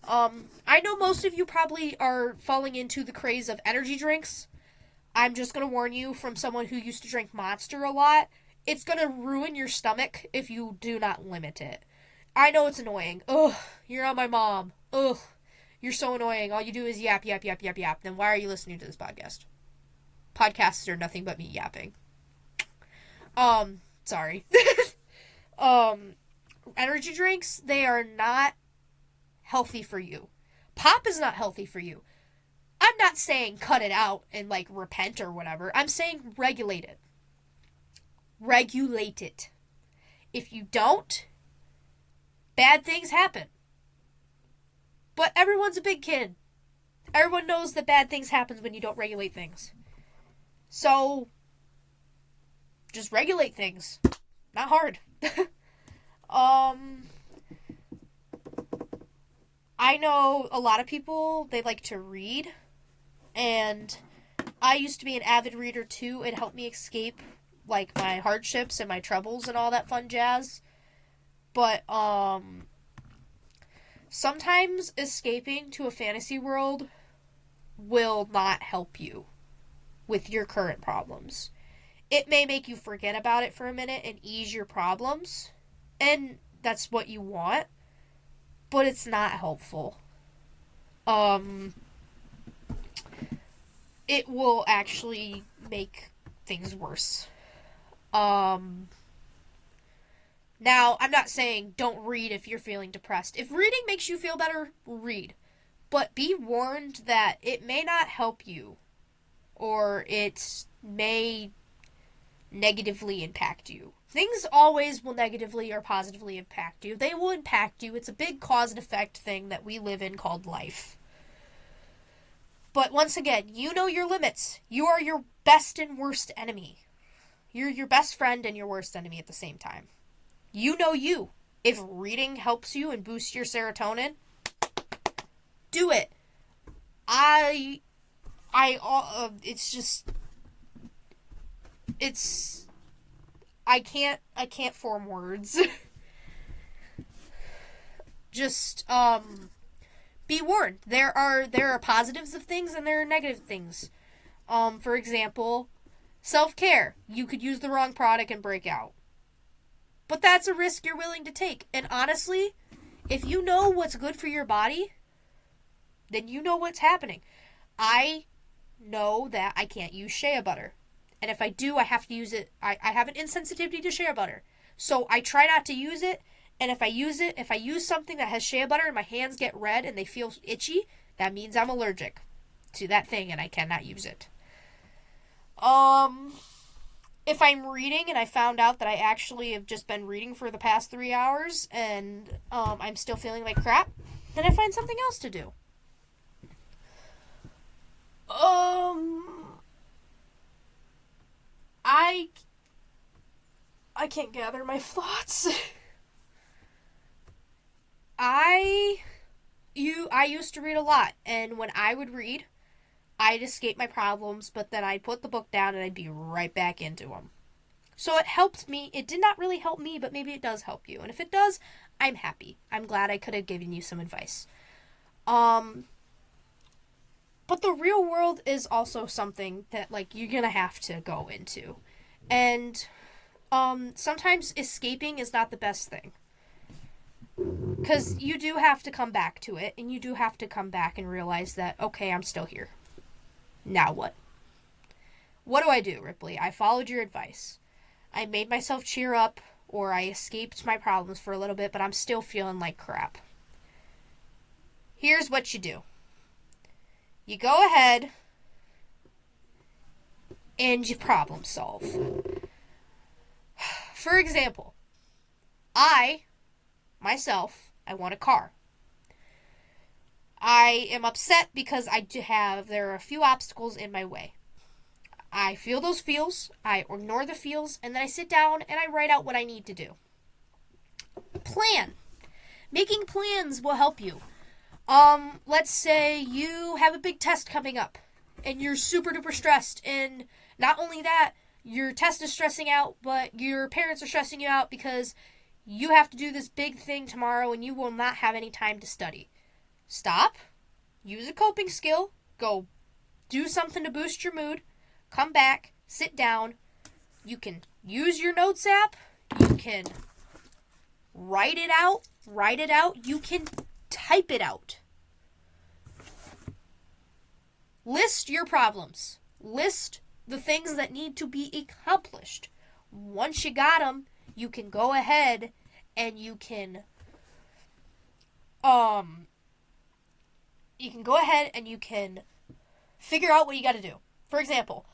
I know most of you probably are falling into the craze of energy drinks. I'm just going to warn you from someone who used to drink Monster a lot. It's going to ruin your stomach if you do not limit it. I know it's annoying. Ugh, you're not my mom. Ugh, you're so annoying. All you do is yap, yap, yap, yap, yap. Then why are you listening to this podcast? Podcasts are nothing but me yapping. Sorry. Energy drinks, they are not healthy for you. Pop is not healthy for you. I'm not saying cut it out and, repent or whatever. I'm saying regulate it. Regulate it. If you don't, bad things happen. But everyone's a big kid. Everyone knows that bad things happen when you don't regulate things. So, just regulate things. Not hard. I know a lot of people, they like to read. And I used to be an avid reader too. It helped me escape, my hardships and my troubles and all that fun jazz. But, sometimes escaping to a fantasy world will not help you with your current problems. It may make you forget about it for a minute and ease your problems, and that's what you want, but it's not helpful. It will actually make things worse. Now, I'm not saying don't read if you're feeling depressed. If reading makes you feel better, read. But be warned that it may not help you, or it may negatively impact you. Things always will negatively or positively impact you. They will impact you. It's a big cause and effect thing that we live in called life. But once again, you know your limits. You are your best and worst enemy. You're your best friend and your worst enemy at the same time. You know you. If reading helps you and boosts your serotonin, do it. I can't form words. Just, be warned. There are positives of things and there are negative things. For example, self-care. You could use the wrong product and break out. But that's a risk you're willing to take. And honestly, if you know what's good for your body, then you know what's happening. I know that I can't use shea butter. And if I do, I have to use it. I have an insensitivity to shea butter. So I try not to use it. And if I use something that has shea butter and my hands get red and they feel itchy, that means I'm allergic to that thing and I cannot use it. If I'm reading and I found out that I actually have just been reading for the past 3 hours and I'm still feeling like crap, then I find something else to do. I can't gather my thoughts. I used to read a lot, and when I would read, I'd escape my problems, but then I'd put the book down and I'd be right back into them. So it helped me. It did not really help me, but maybe it does help you. And if it does, I'm happy. I'm glad I could have given you some advice. But the real world is also something that, like, you're gonna have to go into. And, sometimes escaping is not the best thing. Because you do have to come back to it, and you do have to come back and realize that, okay, I'm still here. Now what? What do, Ryplee? I followed your advice. I made myself cheer up, or I escaped my problems for a little bit, but I'm still feeling like crap. Here's what you do. You go ahead and you problem solve. For example, I want a car. I am upset because there are a few obstacles in my way. I feel those feels, I ignore the feels, and then I sit down and I write out what I need to do. Plan. Making plans will help you. Let's say you have a big test coming up, and you're super duper stressed, and not only that, your test is stressing out, but your parents are stressing you out because you have to do this big thing tomorrow and you will not have any time to study. Stop, use a coping skill, go do something to boost your mood, come back, sit down, you can use your notes app, you can write it out, you can type it out. List your problems. List the things that need to be accomplished. Once you got them, you can go ahead and you can figure out what you got to do. For example,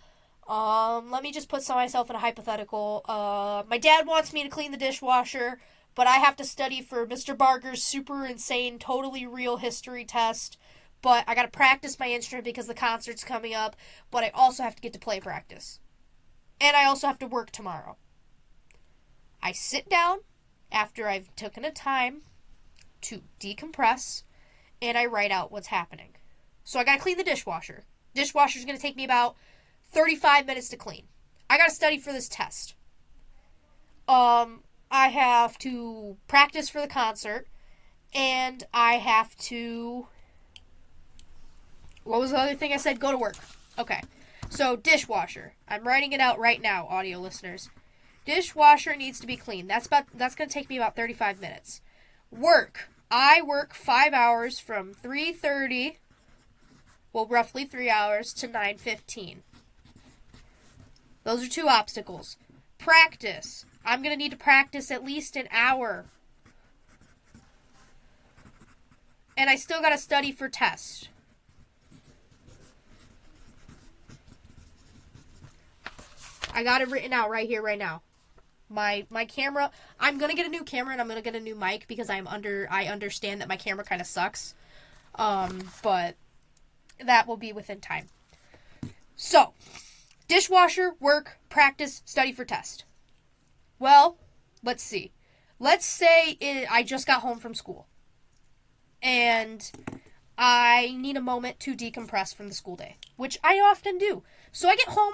let me just put myself in a hypothetical. My dad wants me to clean the dishwasher, but I have to study for Mr. Barger's super insane, totally real history test. But I got to practice my instrument because the concert's coming up. But I also have to get to play practice. And I also have to work tomorrow. I sit down after I've taken a time to decompress. And I write out what's happening. So I got to clean the dishwasher. Dishwasher's going to take me about 35 minutes to clean. I got to study for this test. I have to practice for the concert. And I have to... What was the other thing I said? Go to work. Okay. So, dishwasher. I'm writing it out right now, audio listeners. Dishwasher needs to be cleaned. That's going to take me about 35 minutes. Work. I work 5 hours from 3:30, roughly 3 hours, to 9:15. Those are 2 obstacles. Practice. I'm going to need to practice at least an hour. And I still got to study for tests. I got it written out right here, right now. My camera, I'm going to get a new camera and I'm going to get a new mic because I understand that my camera kind of sucks. But that will be within time. So, dishwasher, work, practice, study for test. Well, let's see. Let's say I just got home from school. And I need a moment to decompress from the school day, which I often do. So I get home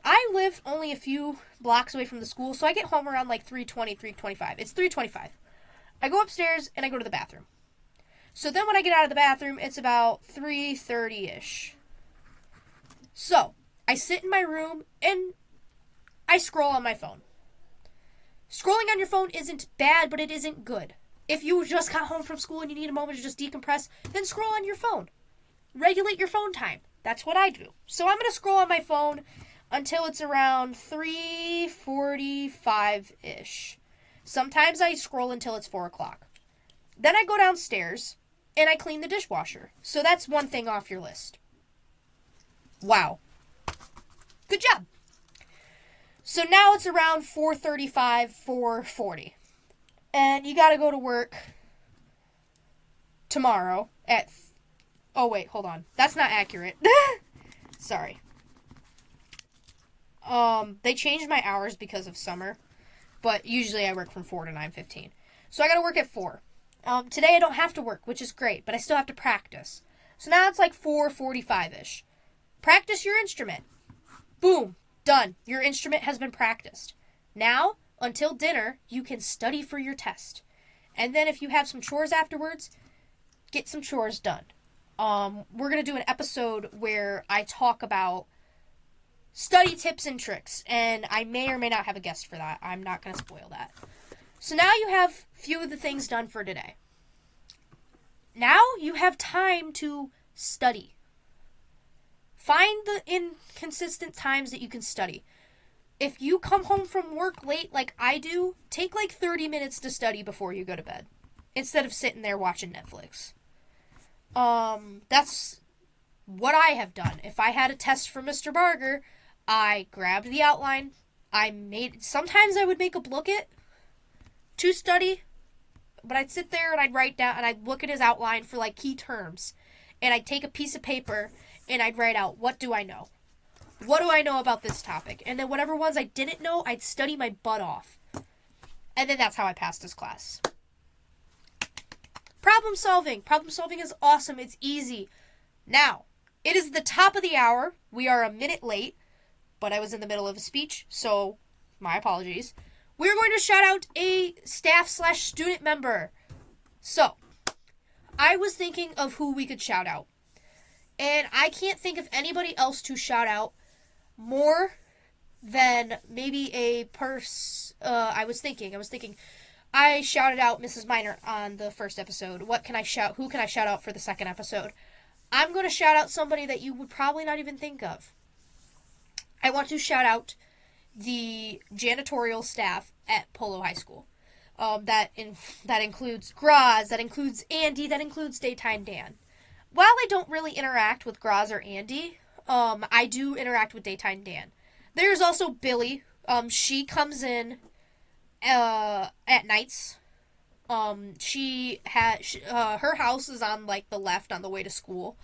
I live only a few blocks away from the school, so I get home around like 3:20, 3:25. It's 3:25. I go upstairs and I go to the bathroom. So then when I get out of the bathroom, it's about 3:30-ish. So I sit in my room and I scroll on my phone. Scrolling on your phone isn't bad, but it isn't good. If you just got home from school and you need a moment to just decompress, then scroll on your phone. Regulate your phone time. That's what I do. So I'm going to scroll on my phone until it's around 3:45-ish. Sometimes I scroll until it's 4 o'clock. Then I go downstairs and I clean the dishwasher. So that's one thing off your list. Wow. Good job. So now it's around 4:35, 4:40. And you got to go to work tomorrow at... Oh, wait, hold on. That's not accurate. Sorry. They changed my hours because of summer. But usually I work from 4 to 9:15. So I got to work at 4. Today I don't have to work, which is great. But I still have to practice. So now it's like 4:45-ish. Practice your instrument. Boom. Done. Your instrument has been practiced. Now, until dinner, you can study for your test. And then if you have some chores afterwards, get some chores done. We're going to do an episode where I talk about study tips and tricks, and I may or may not have a guest for that. I'm not going to spoil that. So now you have a few of the things done for today. Now you have time to study. Find the inconsistent times that you can study. If you come home from work late like I do, take like 30 minutes to study before you go to bed, instead of sitting there watching Netflix. That's what I have done. If I had a test for Mr. Barger, I grabbed the outline. Sometimes I would make a booklet to study, but I'd sit there and I'd write down and I'd look at his outline for like key terms, and I'd take a piece of paper and I'd write out, what do I know? What do I know about this topic? And then whatever ones I didn't know, I'd study my butt off. And then that's how I passed this class. Problem solving. Problem solving is awesome. It's easy. Now, it is the top of the hour. We are a minute late, but I was in the middle of a speech, so my apologies. We're going to shout out a staff/student member. So, I was thinking of who we could shout out. And I can't think of anybody else to shout out more than maybe a I was thinking, I shouted out Mrs. Minor on the first episode. Who can I shout out for the second episode? I'm going to shout out somebody that you would probably not even think of. I want to shout out the janitorial staff at Polo High School. That includes Graz, that includes Andy, that includes Daytime Dan. While I don't really interact with Graz or Andy, I do interact with Daytime Dan. There's also Billy. She comes in at nights. Her house is on like the left on the way to school.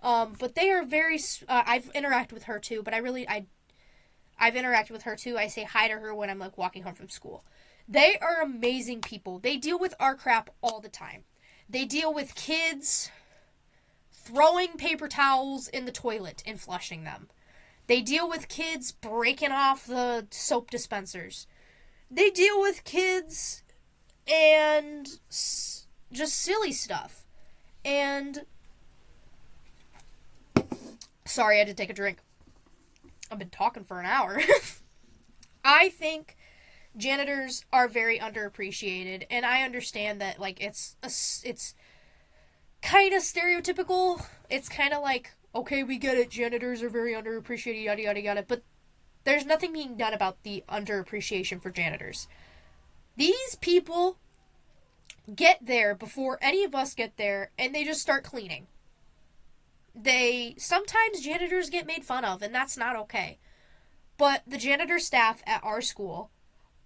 But they are very. I've interacted with her too. But I've interacted with her too. I say hi to her when I'm like walking home from school. They are amazing people. They deal with our crap all the time. They deal with kids throwing paper towels in the toilet and flushing them. They deal with kids breaking off the soap dispensers. They deal with kids and just silly stuff. And sorry, I had to take a drink. I've been talking for an hour. I think janitors are very underappreciated, and I understand that like it's kind of stereotypical. It's kind of like, okay, we get it, janitors are very underappreciated, yada yada yada, but there's nothing being done about the underappreciation for janitors. These people get there before any of us get there, and they just start cleaning. Sometimes janitors get made fun of, and that's not okay. But the janitor staff at our school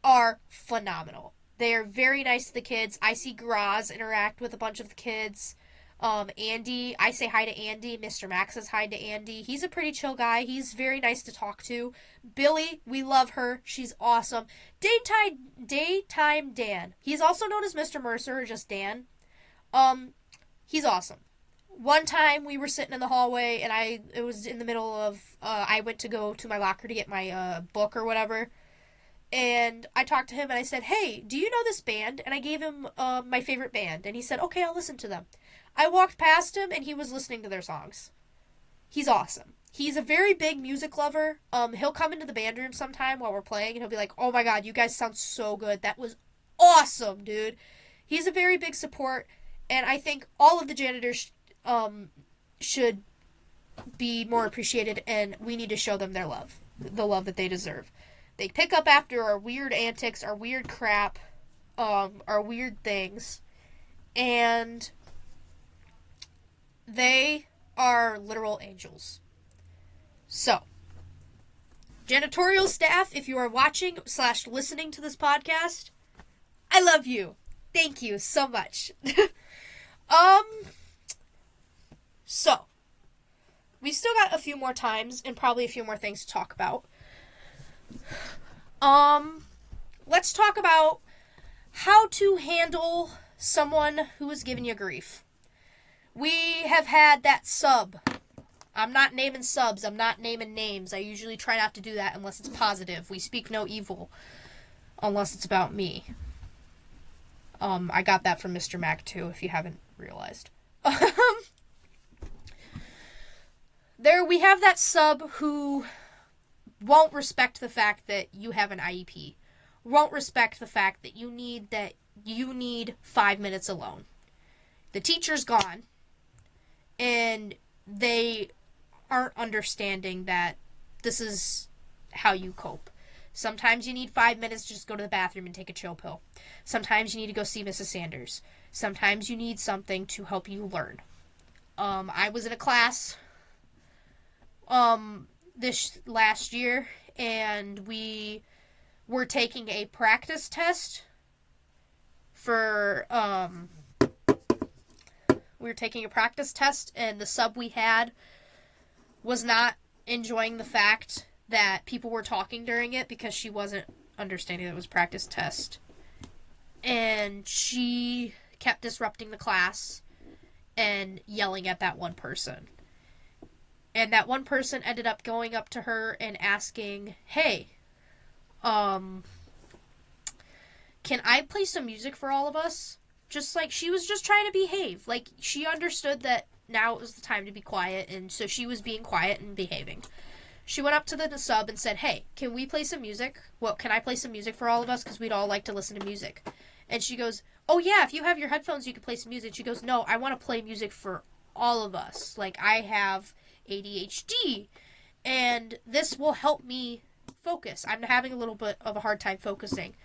are phenomenal. They are very nice to the kids. I see Graz interact with a bunch of the kids. Andy, I say hi to Andy. Mr. Max says hi to Andy. He's a pretty chill guy. He's very nice to talk to. Billy, we love her. She's awesome. Daytime Dan. He's also known as Mr. Mercer or just Dan. He's awesome. One time we were sitting in the hallway and it was in the middle of, I went to go to my locker to get my book or whatever. And I talked to him and I said, hey, do you know this band? And I gave him my favorite band. And he said, okay, I'll listen to them. I walked past him and he was listening to their songs. He's awesome. He's a very big music lover. He'll come into the band room sometime while we're playing and he'll be like, oh my god, you guys sound so good. That was awesome, dude. He's a very big support. And I think all of the janitors should be more appreciated, and we need to show them their love. The love that they deserve. They pick up after our weird antics, our weird crap, our weird things, and they are literal angels. So, janitorial staff, if you are watching / listening to this podcast, I love you. Thank you so much. So, we still got a few more times and probably a few more things to talk about. Let's talk about how to handle someone who is giving you grief. We have had that sub. I'm not naming subs. I'm not naming names. I usually try not to do that unless it's positive. We speak no evil. unless it's about me. I got that from Mr. Mac too, if you haven't realized. There we have that sub who won't respect the fact that you have an IEP. Won't respect the fact that you need 5 minutes alone. The teacher's gone, and they aren't understanding that this is how you cope. Sometimes you need 5 minutes to just go to the bathroom and take a chill pill. Sometimes you need to go see Mrs. Sanders. Sometimes you need something to help you learn. I was in a class this last year, and we were taking a practice test for and the sub we had was not enjoying the fact that people were talking during it because she wasn't understanding that it was a practice test. And she kept disrupting the class and yelling at that one person. And that one person ended up going up to her and asking, "Hey, can I play some music for all of us?" Just like she was just trying to behave. Like, she understood that now it was the time to be quiet, and so she was being quiet and behaving. She went up to the sub and said, "Hey, can we play some music? Well, can I play some music for all of us? Because we'd all like to listen to music." And she goes, "Oh yeah, if you have your headphones, you can play some music." She goes, "No, I want to play music for all of us. Like, I have ADHD, and this will help me focus. I'm having a little bit of a hard time focusing."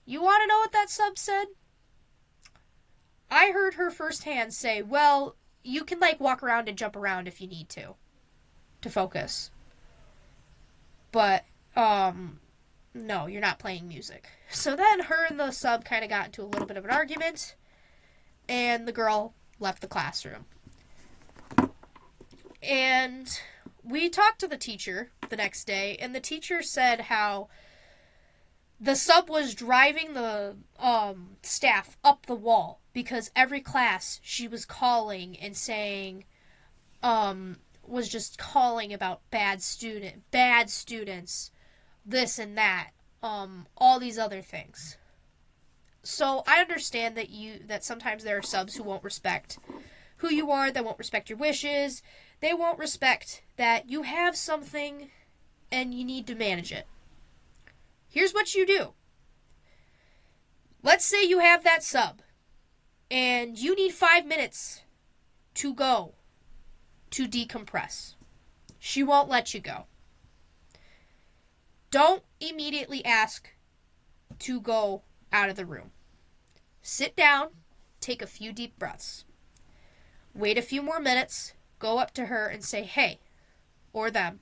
You want to know what that sub said? I heard her firsthand say, "Well, you can, like, walk around and jump around if you need to focus. But, no, you're not playing music." So then her and the sub kind of got into a little bit of an argument, and the girl left the classroom. And we talked to the teacher the next day, and the teacher said how the sub was driving the staff up the wall because every class she was calling and saying, was just calling about bad students, this and that, all these other things. So I understand that sometimes there are subs who won't respect who you are, that won't respect your wishes, they won't respect that you have something and you need to manage it. Here's what you do. Let's say you have that sub, and you need 5 minutes to go to decompress. She won't let you go. Don't immediately ask to go out of the room. Sit down, take a few deep breaths. Wait a few more minutes, go up to her and say, "Hey," or them,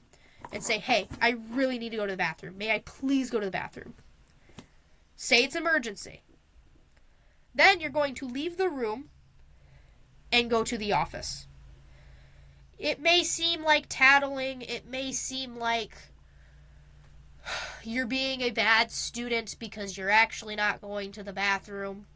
and say, "Hey, I really need to go to the bathroom. May I please go to the bathroom?" Say it's emergency. Then you're going to leave the room and go to the office. It may seem like tattling. It may seem like you're being a bad student because you're actually not going to the bathroom.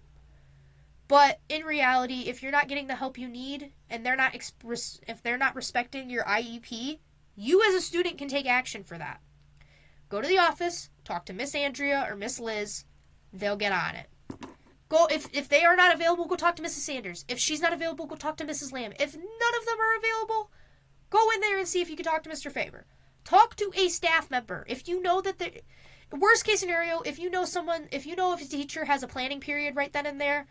But in reality, if you're not getting the help you need and if they're not respecting your IEP, you as a student can take action for that. Go to the office, talk to Miss Andrea or Miss Liz. They'll get on it. Go if they are not available, go talk to Mrs. Sanders. If she's not available, go talk to Mrs. Lamb. If none of them are available, go in there and see if you can talk to Mr. Favor. Talk to a staff member. If you know that the worst case scenario, if you know if a teacher has a planning period right then and there,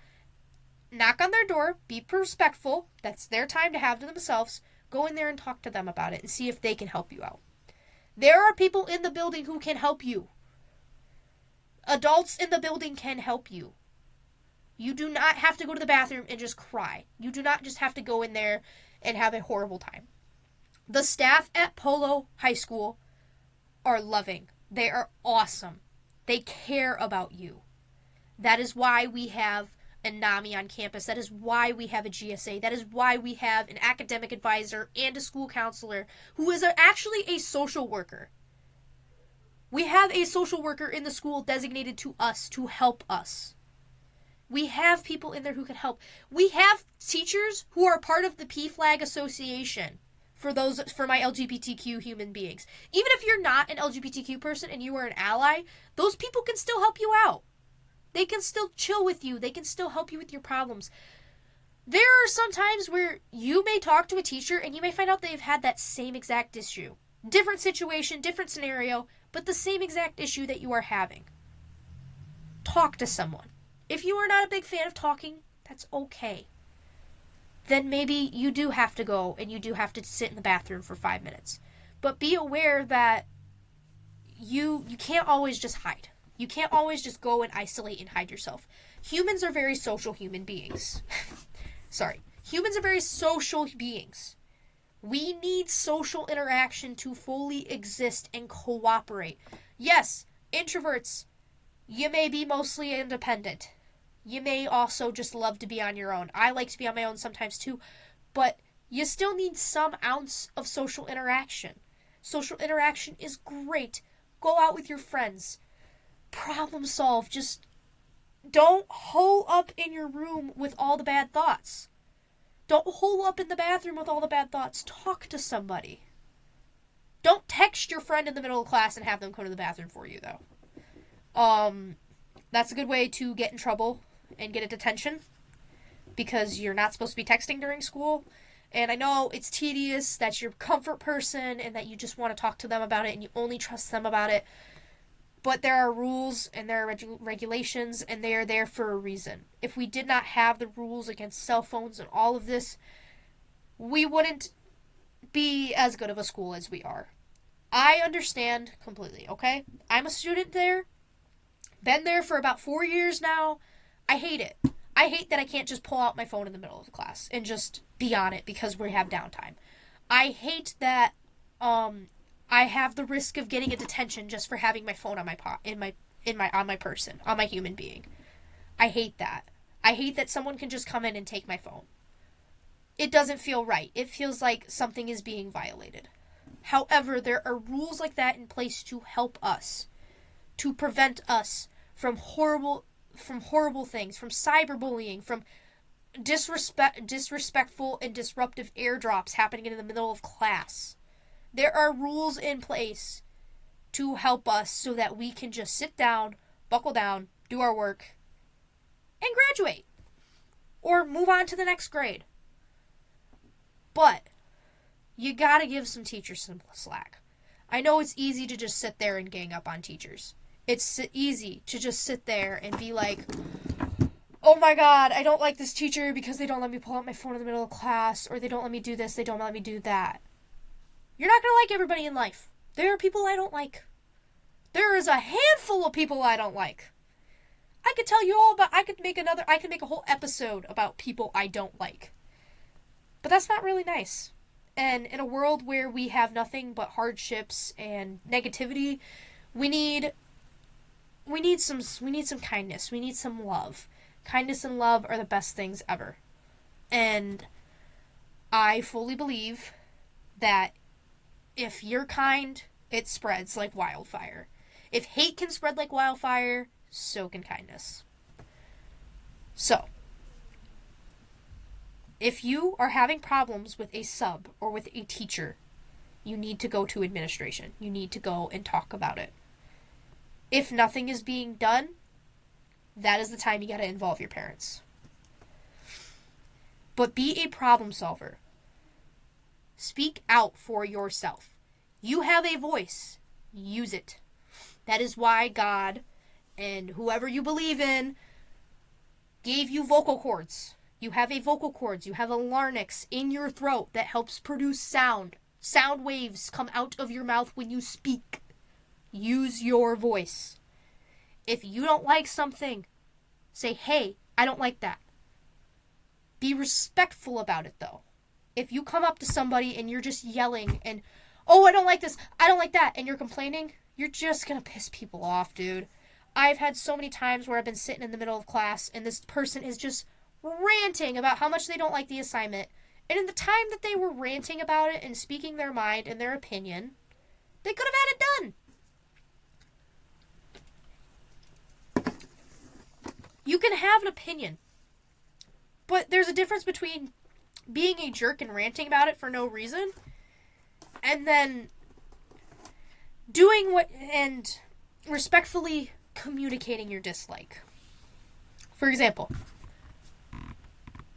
knock on their door, be respectful. That's their time to have to themselves. Go in there and talk to them about it and see if they can help you out. There are people in the building who can help you. Adults in the building can help you. You do not have to go to the bathroom and just cry. You do not just have to go in there and have a horrible time. The staff at Polo High School are loving. They are awesome. They care about you. That is why we have a NAMI on campus. That is why we have a GSA. That is why we have an academic advisor and a school counselor who is actually a social worker. We have a social worker in the school designated to us to help us. We have people in there who can help. We have teachers who are part of the PFLAG Association for my LGBTQ human beings. Even if you're not an LGBTQ person and you are an ally, those people can still help you out. They can still chill with you. They can still help you with your problems. There are some times where you may talk to a teacher and you may find out they've had that same exact issue. Different situation, different scenario, but the same exact issue that you are having. Talk to someone. If you are not a big fan of talking, that's okay. Then maybe you do have to go and you do have to sit in the bathroom for 5 minutes. But be aware that you can't always just hide. You can't always just go and isolate and hide yourself. Humans are very social human beings. Humans are very social beings. We need social interaction to fully exist and cooperate. Yes, introverts, you may be mostly independent. You may also just love to be on your own. I like to be on my own sometimes too, but you still need some ounce of social interaction. Social interaction is great. Go out with your friends. Problem solve. Just don't hole up in your room with all the bad thoughts. Don't hole up in the bathroom with all the bad thoughts. Talk to somebody. Don't text your friend in the middle of class and have them come to the bathroom for you, though. That's a good way to get in trouble and get a detention, because you're not supposed to be texting during school. And I know it's tedious, that's your comfort person, and that you just want to talk to them about it and you only trust them about it. But there are rules and there are regulations, and they are there for a reason. If we did not have the rules against cell phones and all of this, we wouldn't be as good of a school as we are. I understand completely, okay? I'm a student there. Been there for about 4 years now. I hate it. I hate that I can't just pull out my phone in the middle of the class and just be on it because we have downtime. I hate that I have the risk of getting a detention just for having my phone on my person, on my human being. I hate that. I hate that someone can just come in and take my phone. It doesn't feel right. It feels like something is being violated. However, there are rules like that in place to help us, to prevent us from horrible things, from cyberbullying, from disrespectful and disruptive airdrops happening in the middle of class. There are rules in place to help us so that we can just sit down, buckle down, do our work, and graduate. Or move on to the next grade. But you gotta give some teachers some slack. I know it's easy to just sit there and gang up on teachers. It's easy to just sit there and be like, oh my god, I don't like this teacher because they don't let me pull out my phone in the middle of class, or they don't let me do this, they don't let me do that. You're not going to like everybody in life. There are people I don't like. There is a handful of people I don't like. I could tell you all about, I could make a whole episode about people I don't like. But that's not really nice. And in a world where we have nothing but hardships and negativity, we need some kindness. We need some love. Kindness and love are the best things ever. And I fully believe that if you're kind, it spreads like wildfire. If hate can spread like wildfire, so can kindness. So, if you are having problems with a sub or with a teacher, you need to go to administration. You need to go and talk about it. If nothing is being done, that is the time you gotta involve your parents. But be a problem solver. Speak out for yourself. You have a voice. Use it. That is why God and whoever you believe in gave you vocal cords. You have a vocal cords. You have a larynx in your throat that helps produce sound. Sound waves come out of your mouth when you speak. Use your voice. If you don't like something, say, hey, I don't like that. Be respectful about it, though. If you come up to somebody and you're just yelling and, oh, I don't like this, I don't like that, and you're complaining, you're just going to piss people off, dude. I've had so many times where I've been sitting in the middle of class and this person is just ranting about how much they don't like the assignment. And in the time that they were ranting about it and speaking their mind and their opinion, they could have had it done. You can have an opinion, but there's a difference between being a jerk and ranting about it for no reason And then doing what, and respectfully communicating your dislike. For example,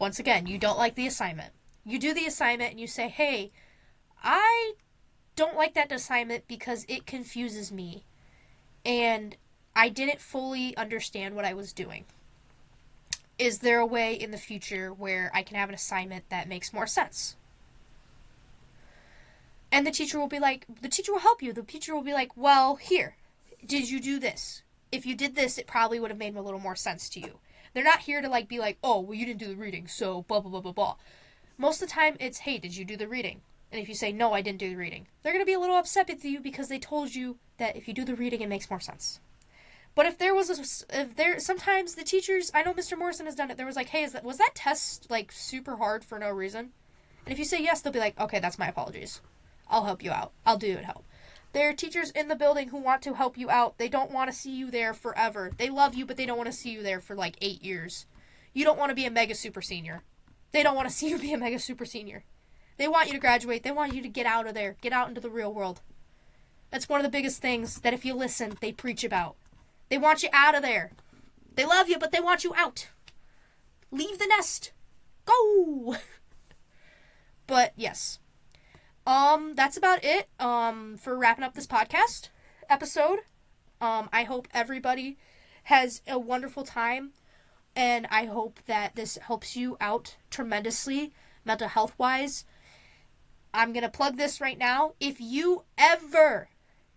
once again, you don't like the assignment. You do the assignment and you say, hey, I don't like that assignment because it confuses me and I didn't fully understand what I was doing. Is there a way in the future where I can have an assignment that makes more sense? And the teacher will help you. The teacher will be like, well, here, did you do this? If you did this, it probably would have made a little more sense to you. They're not here to be like, oh, well, you didn't do the reading, so blah, blah, blah, blah, blah. Most of the time, it's, hey, did you do the reading? And if you say, no, I didn't do the reading, they're going to be a little upset with you because they told you that if you do the reading, it makes more sense. But sometimes the teachers, I know Mr. Morrison has done it, there was like, hey, was that test, super hard for no reason? And if you say yes, they'll be like, okay, that's my apologies. I'll help you out. I'll do it help. There are teachers in the building who want to help you out. They don't want to see you there forever. They love you, but they don't want to see you there for 8 years. You don't want to be a mega super senior. They don't want to see you be a mega super senior. They want you to graduate. They want you to get out of there. Get out into the real world. That's one of the biggest things that if you listen, they preach about. They want you out of there. They love you, but they want you out. Leave the nest. Go! But, yes. That's about it, for wrapping up this podcast episode. I hope everybody has a wonderful time, and I hope that this helps you out tremendously, mental health-wise. I'm gonna plug this right now. If you ever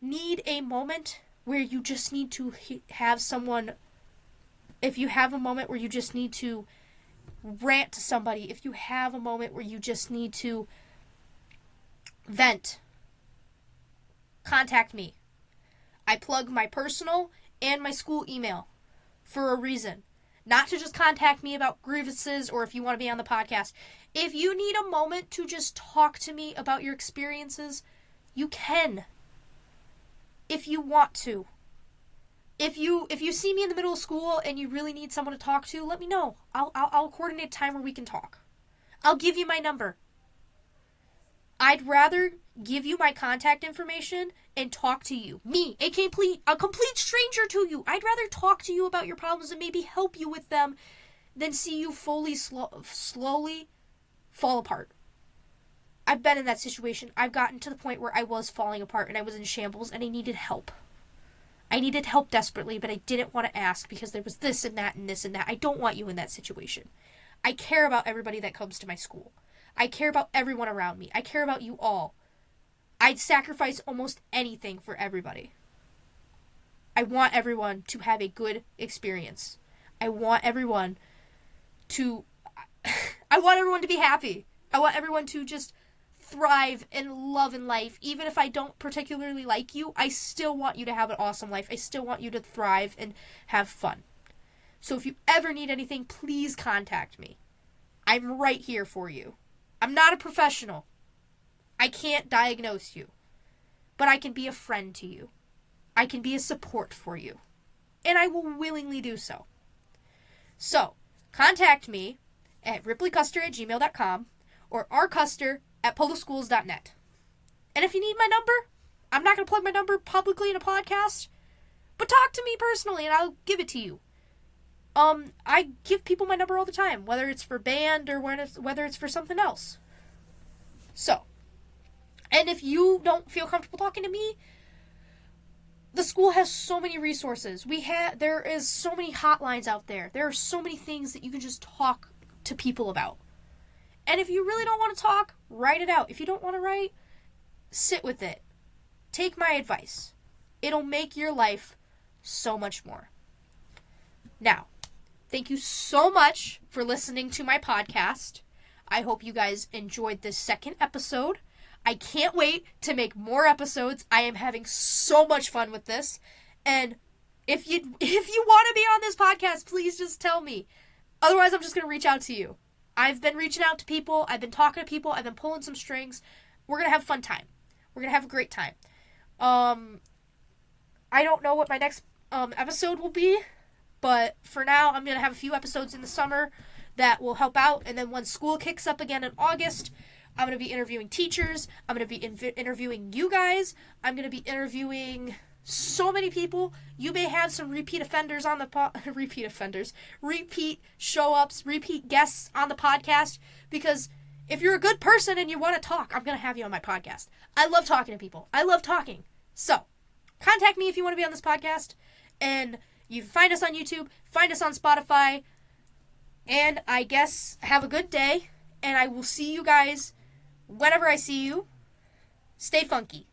need a moment where you just need to have someone, if you have a moment where you just need to rant to somebody, if you have a moment where you just need to vent, contact me. I plug my personal and my school email for a reason. Not to just contact me about grievances or if you want to be on the podcast. If you need a moment to just talk to me about your experiences, you can. If you want to. If you see me in the middle of school and you really need someone to talk to, let me know. I'll coordinate a time where we can talk. I'll give you my number. I'd rather give you my contact information and talk to you. Me, a complete stranger to you. I'd rather talk to you about your problems and maybe help you with them than see you slowly fall apart. I've been in that situation. I've gotten to the point where I was falling apart and I was in shambles and I needed help. I needed help desperately, but I didn't want to ask because there was this and that and this and that. I don't want you in that situation. I care about everybody that comes to my school. I care about everyone around me. I care about you all. I'd sacrifice almost anything for everybody. I want everyone to have a good experience. I want everyone to be happy. I want everyone to just thrive and love in life. Even if I don't particularly like you, I still want you to have an awesome life. I still want you to thrive and have fun. So if you ever need anything, please contact me. I'm right here for you. I'm not a professional. I can't diagnose you. But I can be a friend to you. I can be a support for you. And I will willingly do so. So, contact me at ripleycuster@gmail.com or rcuster@poloschools.net. And if you need my number, I'm not going to plug my number publicly in a podcast, but talk to me personally and I'll give it to you. I give people my number all the time, whether it's for band or whether it's for something else. So, and if you don't feel comfortable talking to me, the school has so many resources. There is so many hotlines out there. There are so many things that you can just talk to people about. And if you really don't want to talk, write it out. If you don't want to write, sit with it. Take my advice. It'll make your life so much more. Now, thank you so much for listening to my podcast. I hope you guys enjoyed this second episode. I can't wait to make more episodes. I am having so much fun with this. And if you want to be on this podcast, please just tell me. Otherwise, I'm just going to reach out to you. I've been reaching out to people. I've been talking to people. I've been pulling some strings. We're going to have a fun time. We're going to have a great time. I don't know what my next episode will be. But for now, I'm going to have a few episodes in the summer that will help out. And then when school kicks up again in August, I'm going to be interviewing teachers. I'm going to be interviewing you guys. I'm going to be interviewing so many people. You may have some repeat offenders on the repeat show-ups, repeat guests on the podcast, because if you're a good person and you want to talk, I'm going to have you on my podcast. I love talking to people. I love talking. So, contact me if you want to be on this podcast, and you can find us on YouTube, find us on Spotify, and I guess have a good day, and I will see you guys whenever I see you. Stay funky.